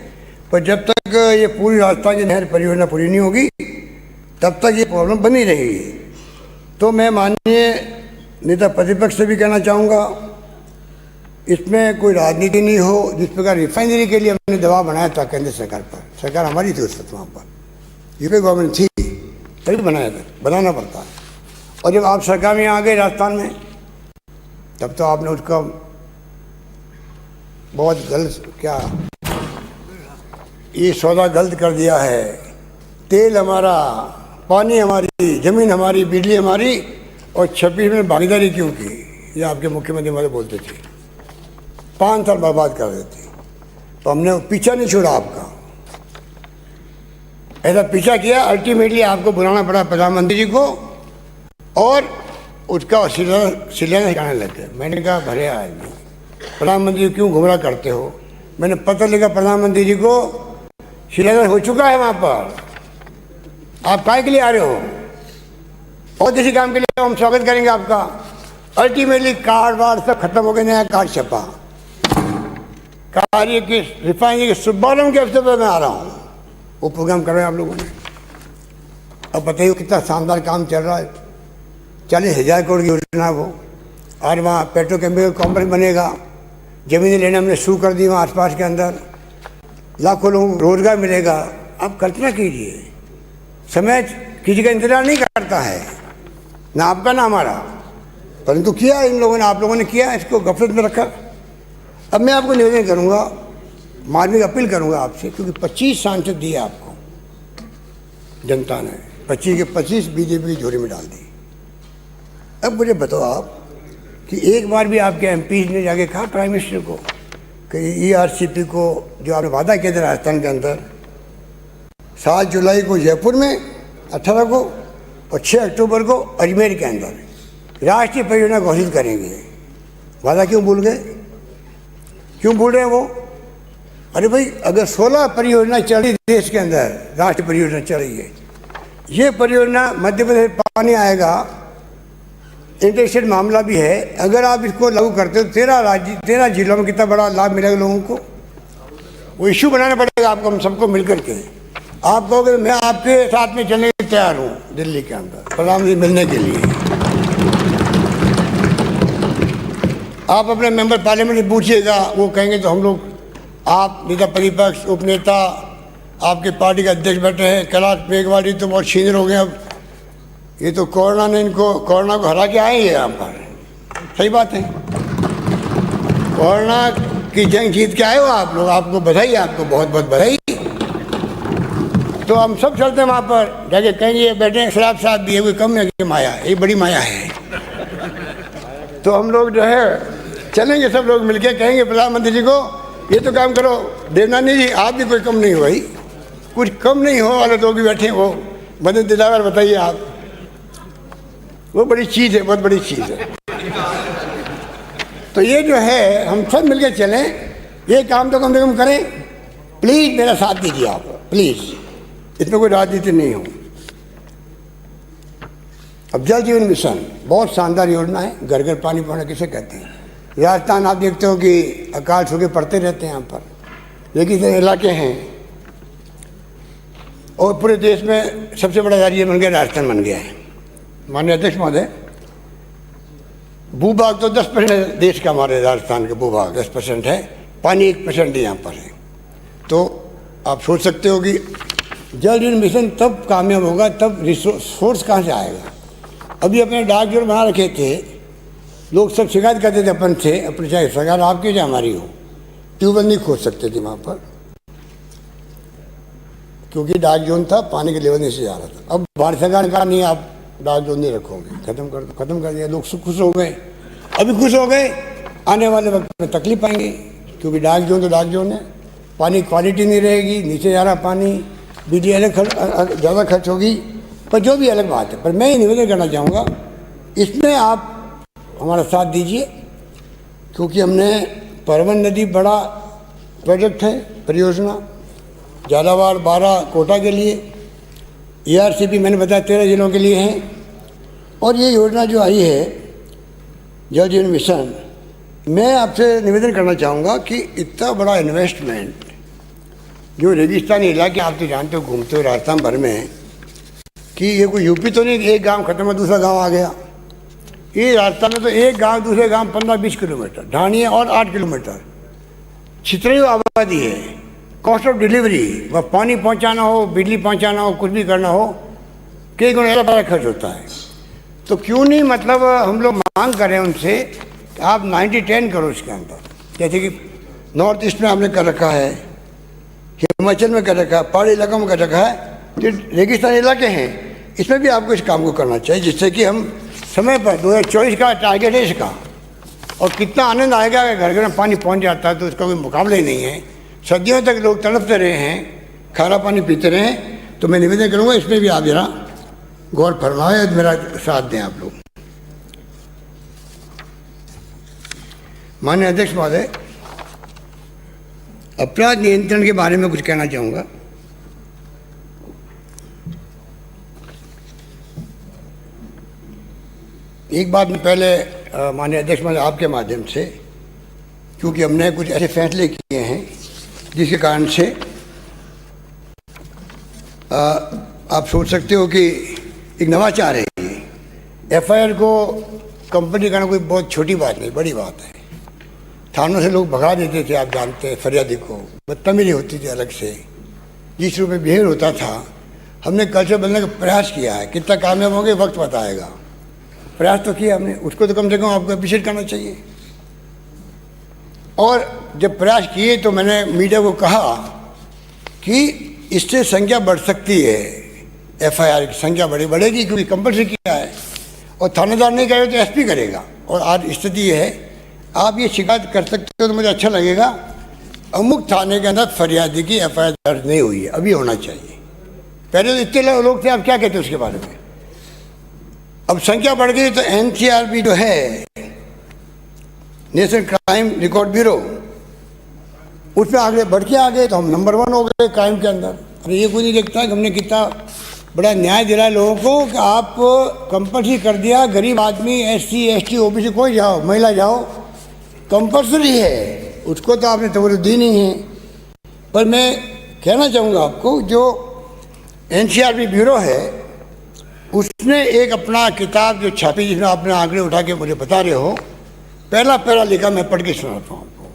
पर जब तक ये पूरी राजस्थान की नहर परियोजना पूरी नहीं होगी तब तक ये प्रॉब्लम बनी रहेगी। तो मैं माननीय नेता प्रतिपक्ष से भी कहना चाहूँगा, इसमें कोई राजनीति नहीं हो। जिस प्रकार रिफाइनरी के लिए हमने दबाव बनाया था केंद्र सरकार पर, सरकार हमारी थी उस वक्त वहाँ पर, यूपी गवर्नमेंट थी, तभी बनाया था, बनाना पड़ता है। और जब आप सरकार में आ गए राजस्थान में, तब तो आपने उसका बहुत गलत, क्या ये सौदा गलत कर दिया है। तेल हमारा, पानी हमारी, ज़मीन हमारी, बिजली हमारी, और 26 में भागीदारी क्यों की, ये आपके मुख्यमंत्री हमारे बोलते थे। 5 साल बर्बाद कर देते। तो हमने पीछा नहीं छोड़ा आपका, ऐसा पीछा किया। अल्टीमेटली आपको बुलाना पड़ा प्रधानमंत्री जी को, और उसका शिलान्यास दिखाने लग गए। मैंने कहा भले आदमी, प्रधानमंत्री क्यों गुमराह करते हो। मैंने पत्र लिखा प्रधानमंत्री जी को, शिलान्यास हो चुका है वहाँ पर, आप काय के लिए आ रहे हो, और किसी काम के लिए हम स्वागत करेंगे आपका। अल्टीमेटली कार्ड वार्ड सब खत्म हो गए, नया कार्ड छपा, कार्य की रिफाइनरी के शुभारंभ के अवसर पर मैं आ रहा हूँ, वो प्रोग्राम कर रहे हैं आप लोगों ने। अब बताइए कितना शानदार काम चल रहा है। 40,000 करोड़ की योजना वो, और वहाँ पेट्रोकेमिकल कॉम्प्लेक्स बनेगा, ज़मीनें लेना हमने शुरू कर दी वहाँ आसपास के अंदर, लाखों लोगों को रोजगार मिलेगा। आप कल्पना कीजिए, समय किसी का इंतजार नहीं करता है, ना आपका ना हमारा, परंतु किया इन लोगों ने, आप लोगों ने किया, इसको गफलत में रखा। अब मैं आपको निवेदन करूँगा, मार्मिक अपील करूँगा आपसे, क्योंकि 25 सांसद दिए आपको जनता ने, 25 के 25 बीजेपी की झोली में डाल दी। अब मुझे बताओ आप कि एक बार भी आपके एमपी ने जाके कहा प्राइम मिनिस्टर को कि ईआरसीपी को जो आपने वादा किया था राजस्थान के अंदर 7 जुलाई को जयपुर में, 18 को और 6 अक्टूबर को अजमेर के अंदर राष्ट्रीय परियोजना घोषित करेंगे, वादा क्यों भूल गए? क्यों भूल रहे हैं वो? अरे भाई, अगर 16 परियोजना चल रही देश के अंदर, राष्ट्रीय परियोजना चल रही है, ये परियोजना मध्य प्रदेश पानी आएगा, इंटरस्टेट मामला भी है, अगर आप इसको लागू करते हो 13 जिलों में कितना बड़ा लाभ मिलेगा लोगों को? वो इश्यू बनाना पड़ेगा आपको, हम सबको मिलकर के। आप कहोगे मैं आपके साथ में चलने के तैयार हूँ दिल्ली के अंदर प्रधानमंत्री मिलने के लिए। आप अपने मेंबर पार्लियामेंट से पूछिएगा, वो कहेंगे तो हम लोग, आप नेता प्रतिपक्ष, उपनेता, आपके पार्टी के अध्यक्ष बैठे हैं, कैलाश मेघवाल तो बहुत सीनियर हो गए, अब ये तो कोरोना को हरा के आए हैं यहाँ पर। सही बात है, कोरोना की जंग जीत के आए हो आप लोग, आपको बधाई, आपको बहुत बहुत बधाई। तो हम सब चलते हैं वहाँ पर जाके कहेंगे ये बैठे शराब साथ दिए हुए कम है कि माया, ये बड़ी माया है। तो हम लोग जो है चलेंगे, सब लोग मिलके कहेंगे प्रधानमंत्री जी को ये तो काम करो। देवनानी जी आप भी कोई कम नहीं हो भाई, कुछ कम नहीं हो वाले लोग भी बैठे हैं, वो मदद दिलावर बताइए आप, वो बड़ी चीज़ है, बहुत बड़ी चीज़ है। तो ये जो है हम सब मिलके चलें, ये काम तो कम से कम करें। प्लीज़ मेरा साथ दीजिए आप, प्लीज़, इसमें कोई राजनीति नहीं हो। अब जल जीवन मिशन बहुत शानदार योजना है, घर घर पानी पहुँचाना किसे कहते हैं। राजस्थान आप देखते हो कि अकाल सूखे पड़ते रहते हैं यहाँ पर, लेकिन इलाके हैं, और पूरे देश में सबसे बड़ा राज्य बन गया, राजस्थान बन गया है। माननीय अध्यक्ष महोदय, भूभाग तो 10% देश का, हमारे राजस्थान का भूभाग 10% है, पानी 1% यहाँ पर है। तो आप सोच सकते हो कि जल जीवन मिशन तब कामयाब होगा, तब सोर्स कहाँ से आएगा। अभी अपने डाक जोड़ बना रखे थे, लोग सब शिकायत करते थे अपन से, अपने चाहे सरकार आपकी चाहे हमारी हो, ट्यूबवेल नहीं खोद सकते थे वहाँ पर, क्योंकि डाक जोन था, पानी के लेवल नीचे जा रहा था। अब भारत सरकार ने कहा नहीं, आप डाक जोन नहीं रखोगे, खत्म कर दिया। लोग खुश हो गए, अभी खुश हो गए, आने वाले वक्त में तकलीफ आएंगे, क्योंकि डाक जोन तो डाक जोन है, पानी क्वालिटी नहीं रहेगी, नीचे जा रहा पानी, बिजली अलग ज़्यादा खर्च होगी, पर जो भी अलग बात है। पर मैं ये निवेदन करना चाहूँगा, इसमें आप हमारा साथ दीजिए, क्योंकि हमने परवन नदी बड़ा प्रोजेक्ट है, परियोजना, झालावाड़ 12 कोटा के लिए, ईआरसीपी मैंने बताया 13 जिलों के लिए है। और ये योजना जो आई है जल जीवन मिशन, मैं आपसे निवेदन करना चाहूँगा कि इतना बड़ा इन्वेस्टमेंट, जो रेगिस्तानी इलाके आप तो जानते हो, घूमते हो राजस्थान भर में, कि ये कोई यूपी तो नहीं, एक गांव खत्म है दूसरा गांव आ गया। ये राजस्थान में तो एक गांव दूसरे गांव 15-20 किलोमीटर, ढाणी और 8 किलोमीटर, छितरी आबादी है। कॉस्ट ऑफ डिलीवरी, वह पानी पहुंचाना हो, बिजली पहुंचाना हो, कुछ भी करना हो, कई गुना ज़्यादा खर्च होता है। तो क्यों नहीं, मतलब हम लोग मांग करें उनसे कि आप 90-10 करो इसके अंदर, जैसे कि नॉर्थ ईस्ट में हमने कर रखा है, हिमाचल में कर रखा है, पहाड़ी इलाकों में कर रखा है, जो रेगिस्तान इलाके हैं, इसमें भी आपको इस काम को करना चाहिए, जिससे कि हम समय पर 2024 का टारगेट है इसका। और कितना आनंद आएगा, घर घर में पानी पहुंच जाता है तो उसका कोई मुकाबला ही नहीं है। सदियों तक लोग तड़पते रहे हैं, खारा पानी पीते रहे हैं। तो मैं निवेदन करूँगा, इसमें भी आप जरा गौर फरमाएं, मेरा साथ दें आप लोग। माननीय अध्यक्ष महोदय, अपराध नियंत्रण के बारे में कुछ कहना चाहूँगा। एक बात मैं पहले माननीय अध्यक्ष महोदय आपके माध्यम से, क्योंकि हमने कुछ ऐसे फैसले किए हैं जिसके कारण से आप सोच सकते हो कि एक नवाचार है ये। एफआईआर को कंपनी करना कोई बहुत छोटी बात नहीं, बड़ी बात है। थानों से लोग भगा देते थे, आप जानते हैं, फरियादी को बदतमीजी होती थी अलग से, जिस रूप में बिहेव होता था। हमने कल्चर बदलने का प्रयास किया है, कितना कामयाब होंगे वक्त बताएगा। प्रयास तो किया हमने, उसको तो कम से कम आपको अप्रिशिएट करना चाहिए। और जब प्रयास किए तो मैंने मीडिया को कहा कि इससे संख्या बढ़ सकती है, एफआईआर की संख्या बढ़ेगी क्योंकि कंपल्सरी किया है, और थानेदार नहीं करेगा तो एसपी करेगा। और आज स्थिति ये है, आप ये शिकायत कर सकते हो तो मुझे अच्छा लगेगा, अमुक थाने के अंदर फरियादी की एफआईआर दर्ज नहीं हुई है, अभी होना चाहिए। पहले तो इतने लोग थे, आप क्या कहते हैं उसके बारे में? अब संख्या बढ़ गई तो एनसीआरबी जो है, नेशनल क्राइम रिकॉर्ड ब्यूरो, उसमें आगे बढ़ के आ गए तो हम नंबर 1 हो गए क्राइम के अंदर। अरे ये कोई नहीं देखता कि हमने कितना बड़ा न्याय दिलाया लोगों को कि आप कंपल्सरी कर दिया, गरीब आदमी, एससी एसटी ओबीसी कोई जाओ, महिला जाओ, कंपल्सरी है, उसको तो आपने तवज्जो दी नहीं है। पर मैं कहना चाहूँगा आपको, जो एनसीआरबी ब्यूरो है उसने एक अपना किताब जो छापी, जिसमें आपने आंकड़े उठा के मुझे बता रहे हो, पहला पैरा लिखा, मैं पढ़ के सुनाता हूँ आपको।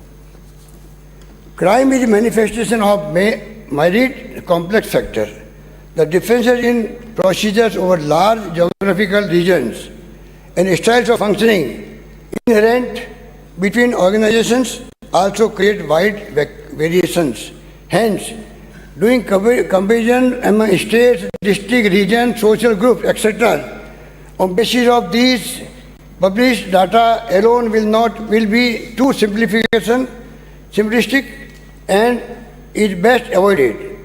Crime is manifestation of myriad complex factor. The differences in procedures over large geographical regions and styles of functioning inherent between organizations also create wide variations. Hence, doing comparison among states, district, region, social groups, etc. on basis of these published data alone will be too simplistic and is best avoided.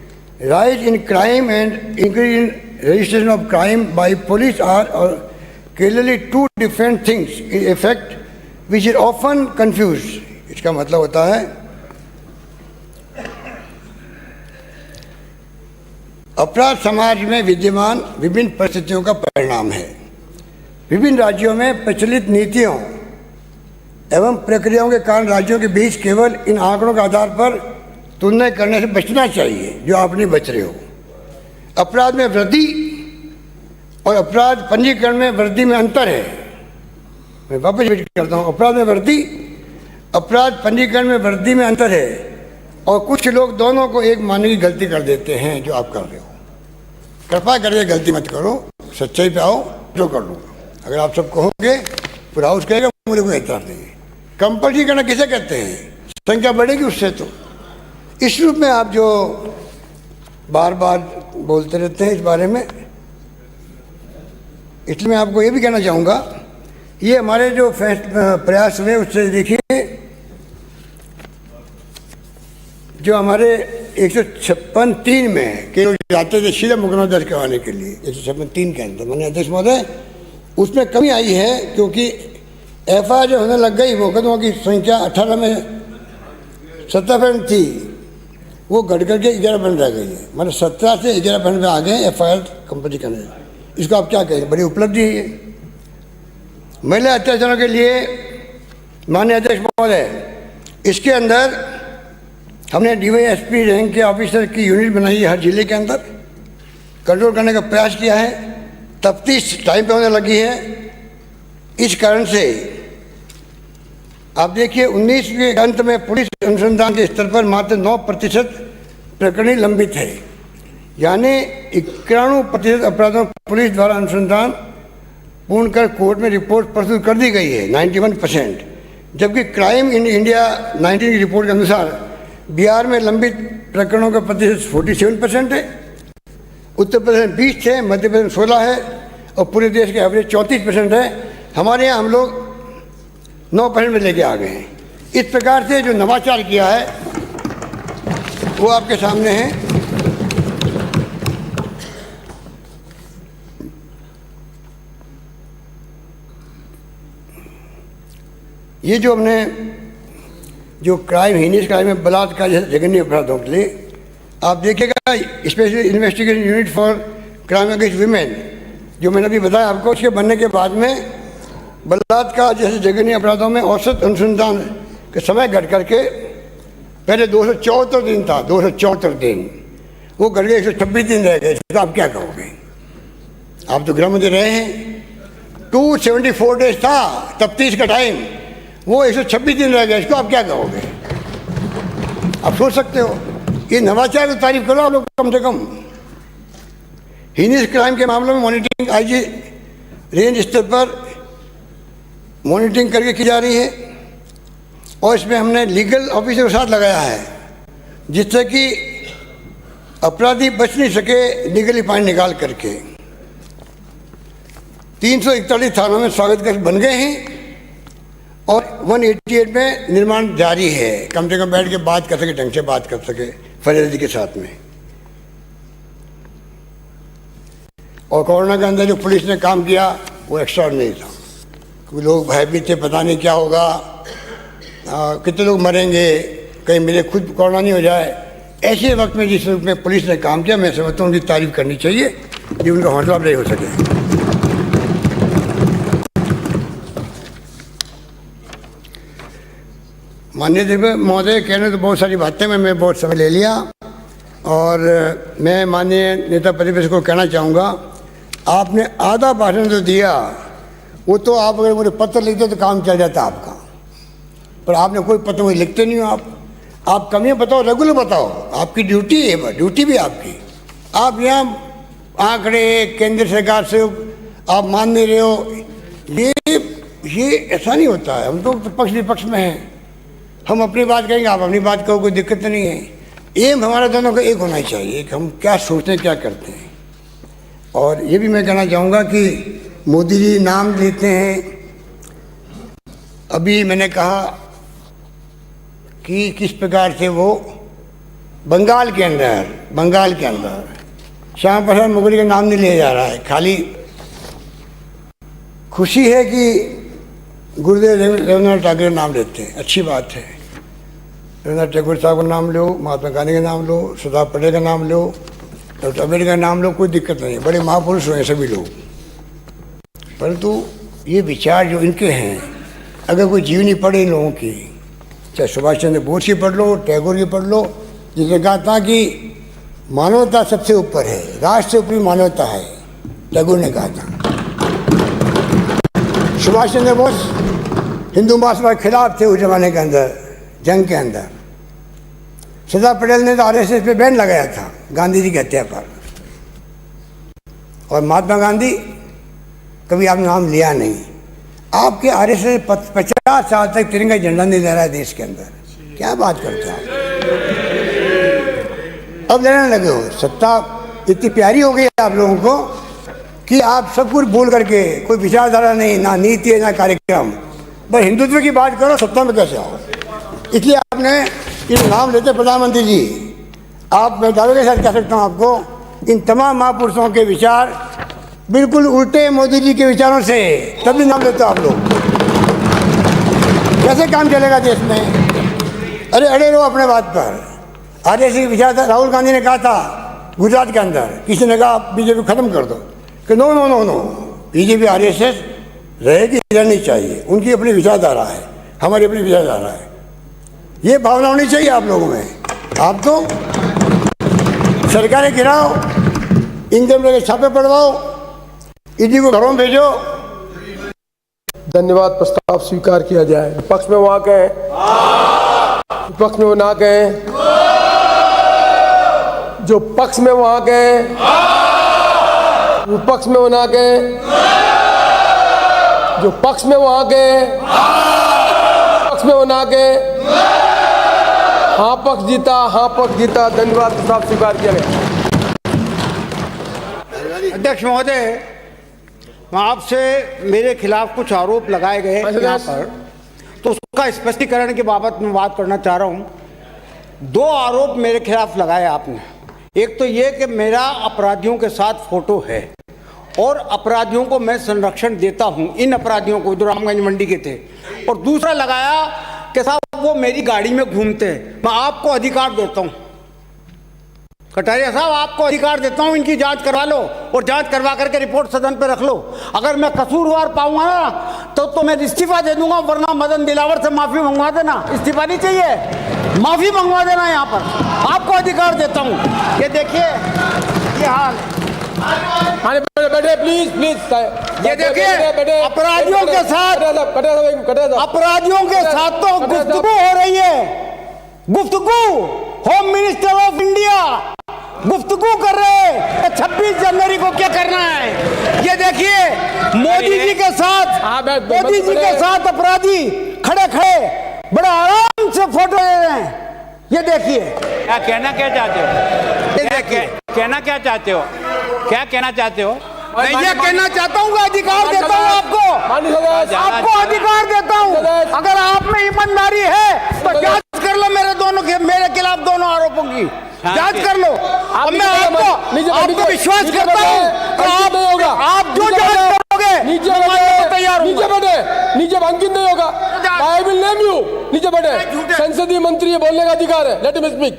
Rise in crime and increase in registration of crime by police are clearly two different things in effect, which is often confused. इसका मतलब होता है, अपराध समाज में विद्यमान विभिन्न परिस्थितियों का परिणाम है। विभिन्न राज्यों में प्रचलित नीतियों एवं प्रक्रियाओं के कारण राज्यों के बीच केवल इन आंकड़ों के आधार पर तुलना करने से बचना चाहिए, जो आप नहीं बच रहे हो। अपराध में वृद्धि और अपराध पंजीकरण में वृद्धि में अंतर है। मैं वापस रिपीट करता हूँ, अपराध में वृद्धि, अपराध पंजीकरण में वृद्धि में अंतर है, और कुछ लोग दोनों को एक मानने की गलती कर देते हैं, जो आप कर रहे हो। कृपा करके गलती मत करो, सच्चाई पे आओ, जो कर लूँगा। अगर आप सब कहोगे, पूरा हाउस कहेगा, मुझे कोई एतराज़ नहीं है। कंपल्सरी करना किसे कहते हैं? संख्या बढ़ेगी उससे। तो इस रूप में आप जो बार बार बोलते रहते हैं इस बारे में, इसलिए मैं आपको ये भी कहना चाहूँगा, ये हमारे जो प्रयास हुए उससे देखिए, जो हमारे 156(3) में के लोग जाते थे सीधे मुकदमा दर्ज करवाने के लिए, 156(3) के अंदर, माननीय अध्यक्ष महोदय, उसमें कमी आई है, क्योंकि एफआईआर जो होने लग गई, मुकदमों की संख्या 18 में 17% थी, वो घट करके 11% रह गई है। मतलब 17 से 11% में आ गए एफआईआर कंपनी करने। इसको आप क्या कहेंगे? बड़ी उपलब्धि है ये। महिला अत्याचारों के लिए माननीय अध्यक्ष महोदय, इसके अंदर हमने डीवाईएसपी रैंक के ऑफिसर की यूनिट बनाई है हर जिले के अंदर, कंट्रोल करने का प्रयास किया है। तफ्तीश टाइम पे होने लगी है। इस कारण से आप देखिए 19 के अंत में पुलिस अनुसंधान के स्तर पर मात्र 9% प्रकरण लंबित है, यानी 91% अपराधों पुलिस द्वारा अनुसंधान पूर्ण कर कोर्ट में रिपोर्ट प्रस्तुत कर दी गई है, 91%। जबकि क्राइम इन इंडिया 19 की रिपोर्ट के अनुसार बिहार में लंबित प्रकरणों का प्रतिशत 47% है, उत्तर प्रदेश में 20 है, मध्य प्रदेश में 16 है, और पूरे देश के एवरेज 34% है। हमारे यहाँ हम लोग 9% में लेके आ गए हैं। इस प्रकार से जो नवाचार किया है वो आपके सामने है। ये जो हमने जो क्राइम, हीनियस क्राइम में बलात्कार जैसे जघन्य अपराधों के लिए आप देखिएगा, special investigation unit for crime against women, जो मैंने अभी बताया आपको, उसके बनने के बाद में बलात्कार जैसे जघन्य अपराधों में औसत अनुसंधान के समय घट करके पहले 274 दिन था, 274 दिन, वो घट गए 126 दिन रह गए। तो आप क्या कहोगे? आप तो गृह मंत्री रहे हैं। 274 डेज था तफ्तीश का टाइम, वो 126 दिन रह गए। इसको आप क्या कहोगे? आप सोच सकते हो। ये नवाचार की तारीफ करो आप लोग कम से कम। हीनियस क्राइम के मामलों में मॉनिटरिंग आईजी रेंज स्तर पर मॉनिटरिंग करके की जा रही है, और इसमें हमने लीगल ऑफिसर के साथ लगाया है, जिससे कि अपराधी बच नहीं सके निगली पानी निकाल करके। 341 थानों में स्वागत कक्ष बन गए हैं और 188 में निर्माण जारी है। कम से कम बैठ के बात कर सके, ढंग से बात कर सके फरियादी के साथ में। और कोरोना के अंदर जो पुलिस ने काम किया वो एक्स्ट्राऑर्डिनरी था, क्योंकि लोग भयभीत थे, पता नहीं क्या होगा, कितने लोग मरेंगे, कहीं मेरे खुद कोरोना नहीं हो जाए। ऐसे वक्त में जिस रूप में पुलिस ने काम किया, मैं समझता हूँ उनकी तारीफ करनी चाहिए, ये उनका हौसला अफजाई हो सके। माननीय दिव्य महोदय, कहने तो बहुत सारी बातें मैं बहुत समय ले लिया, और मैं माननीय नेता प्रतिपक्ष को कहना चाहूँगा, आपने आधा भाषण जो दिया वो तो आप अगर मुझे पत्र लिखते तो काम चल जाता आपका, पर आपने कोई पत्र मुझे लिखते नहीं हो। आप कमियाँ बताओ, रेगुलर बताओ, आपकी ड्यूटी है, ड्यूटी भी आपकी। आप यहाँ आंकड़े केंद्र सरकार से आप मान नहीं रहे हो, ये ऐसा नहीं होता है। हम तो पक्ष विपक्ष में हैं, हम अपनी बात कहेंगे, आप अपनी बात कहो, कोई दिक्कत नहीं है। एम हमारा दोनों का एक होना चाहिए कि हम क्या सोचते हैं, क्या करते हैं। और ये भी मैं कहना चाहूँगा कि मोदी जी नाम लेते हैं, अभी मैंने कहा कि किस प्रकार से वो बंगाल के अंदर श्यामा प्रसाद मुखर्जी का नाम नहीं लिया जा रहा है। खाली खुशी है कि गुरुदेव रविंद्रनाथ टैगोर का नाम लेते हैं, अच्छी बात है। रविंद्रनाथ टैगोर साहब का नाम लो, महात्मा गांधी का नाम लो, सरदार पटेल का नाम लो, डॉक्टर अम्बेडकर का नाम लो, कोई दिक्कत नहीं है, बड़े महापुरुष हुए सभी लोग। परंतु ये विचार जो इनके हैं, अगर कोई जीवनी पढ़े इन लोगों की, चाहे सुभाष चंद्र बोस की पढ़ लो, टैगोर की पढ़ लो, जिसने कहा था कि मानवता सबसे ऊपर है, राष्ट्र से ऊपरी मानवता है, टैगोर ने कहा था। सुभाष चंद्र बोस हिंदू महासभा के खिलाफ थे उस जमाने के अंदर, जंग के अंदर। सरदार पटेल ने तो आरएसएस पे बैन लगाया था गांधी जी की हत्या पर, और महात्मा गांधी कभी आपने नाम लिया नहीं। आपके आरएसएस 50 साल तक तिरंगा झंडा नहीं लहराया देश के अंदर, क्या बात करते हैं आप? अब लड़ने लगे हो, सत्ता इतनी प्यारी हो गई है आप लोगों को कि आप सब कुछ भूल करके, कोई विचारधारा नहीं, ना नीति है ना कार्यक्रम, बस हिंदुत्व की बात करो, सत्ता में कैसे आओ। इसलिए आपने ये नाम लेते प्रधानमंत्री जी, आप मैं दावे के साथ कह सकता हूँ आपको, इन तमाम महापुरुषों के विचार बिल्कुल उल्टे मोदी जी के विचारों से, तभी नाम लेते हो आप लोग। कैसे काम चलेगा देश में? अरे अड़े रहो अपने बात पर। आरएसएस की विचारधारा, राहुल गांधी ने कहा था गुजरात के अंदर, किसी ने कहा बीजेपी खत्म कर दो, कि no no no no, BJP RSS रहेगी, रहनी चाहिए, उनकी अपनी विचारधारा है, हमारी अपनी विचारधारा है। ये भावना होनी चाहिए आप लोगों में। आप तो सरकारें गिराओ, इनकम टैक्स छापे पड़वाओ, ईडी को घरों भेजो। धन्यवाद। प्रस्ताव स्वीकार किया जाए। विपक्ष में वहां कहें, विपक्ष में वो ना कहें, जो पक्ष में वहां कहें, विपक्ष में वो ना कहें, जो पक्ष में वहां कहें, पक्ष में वो ना कहें। हाँ पक्ष जीता, हाँ पक्ष जीता। धन्यवाद। प्रस्ताव स्वीकार किया गया। अध्यक्ष महोदय, आपसे मेरे खिलाफ कुछ आरोप लगाए गए यहाँ पर, तो उसका स्पष्टीकरण के बाबत मैं बात करना चाह रहा हूँ। 2 आरोप मेरे खिलाफ लगाए आपने। एक तो ये कि मेरा अपराधियों के साथ फोटो है और अपराधियों को मैं संरक्षण देता हूँ, इन अपराधियों को जो रामगंज मंडी के थे। और दूसरा लगाया कि साहब वो मेरी गाड़ी में घूमते हैं। मैं आपको अधिकार देता हूँ, कटारिया साहब आपको अधिकार देता हूं, इनकी जांच करवा लो और जांच करवा करके रिपोर्ट सदन पे रख लो। अगर मैं कसूरवार पाऊंगा ना तो मैं इस्तीफा दे दूंगा, वरना मदन दिलावर से माफी मंगवा देना। इस्तीफा नहीं चाहिए, माफी मंगवा देना। यहाँ पर आपको अधिकार देता हूँ। ये देखिए ये हाल, बैठे प्लीज प्लीज। ये देखिए अपराधियों के साथ तो गुफ्तगू हो रही है, गुफ्तगू। होम मिनिस्टर ऑफ इंडिया गुफ्तगू कर रहे हैं 26 जनवरी को क्या करना है। ये देखिए मोदी जी के साथ अपराधी खड़े खड़े बड़े आराम से फोटो ले रहे हैं। ये देखिए, क्या कहना क्या चाहते हो? ये देखिए। कहना क्या चाहते हो? क्या कहना चाहते हो? मैं ये कहना चाहता हूँ, अधिकार देता हूँ आपको अधिकार देता हूँ। अगर आप में ईमानदारी है तो जांच कर लो मेरे खिलाफ दोनों आरोपों की जांच कर लो। अब मैं आपको विश्वास करता हूँ कि आप जो जांच करोगे तैयार नीचे अंकित नहीं होगा। I will name you. नीचे बैठे, संसदीय मंत्री, बोलने का अधिकार है। Let him speak.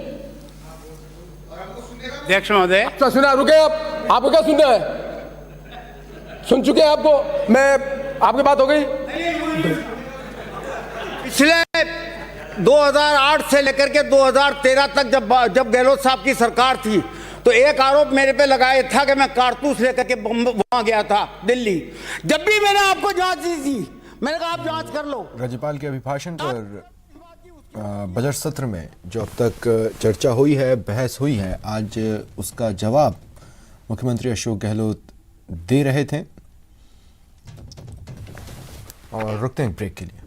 अध्यक्ष महोदय, अच्छा सुना, रुके आप। आपको क्या सुनना है? सुन चुके हैं आपको। मैं आपकी बात हो गई। पिछले 2008 से लेकर के 2013 तक जब गहलोत साहब की सरकार थी तो एक आरोप मेरे पे लगाया था कि मैं कारतूस लेकर के वहां गया था दिल्ली। जब भी मैंने आपको जांच दी थी, मैंने कहा आप जांच कर लो। राज्यपाल के अभिभाषण पर बजट सत्र में जो अब तक चर्चा हुई है, बहस हुई है, आज उसका जवाब मुख्यमंत्री अशोक गहलोत दे रहे थे। और रुकते हैं ब्रेक के लिए।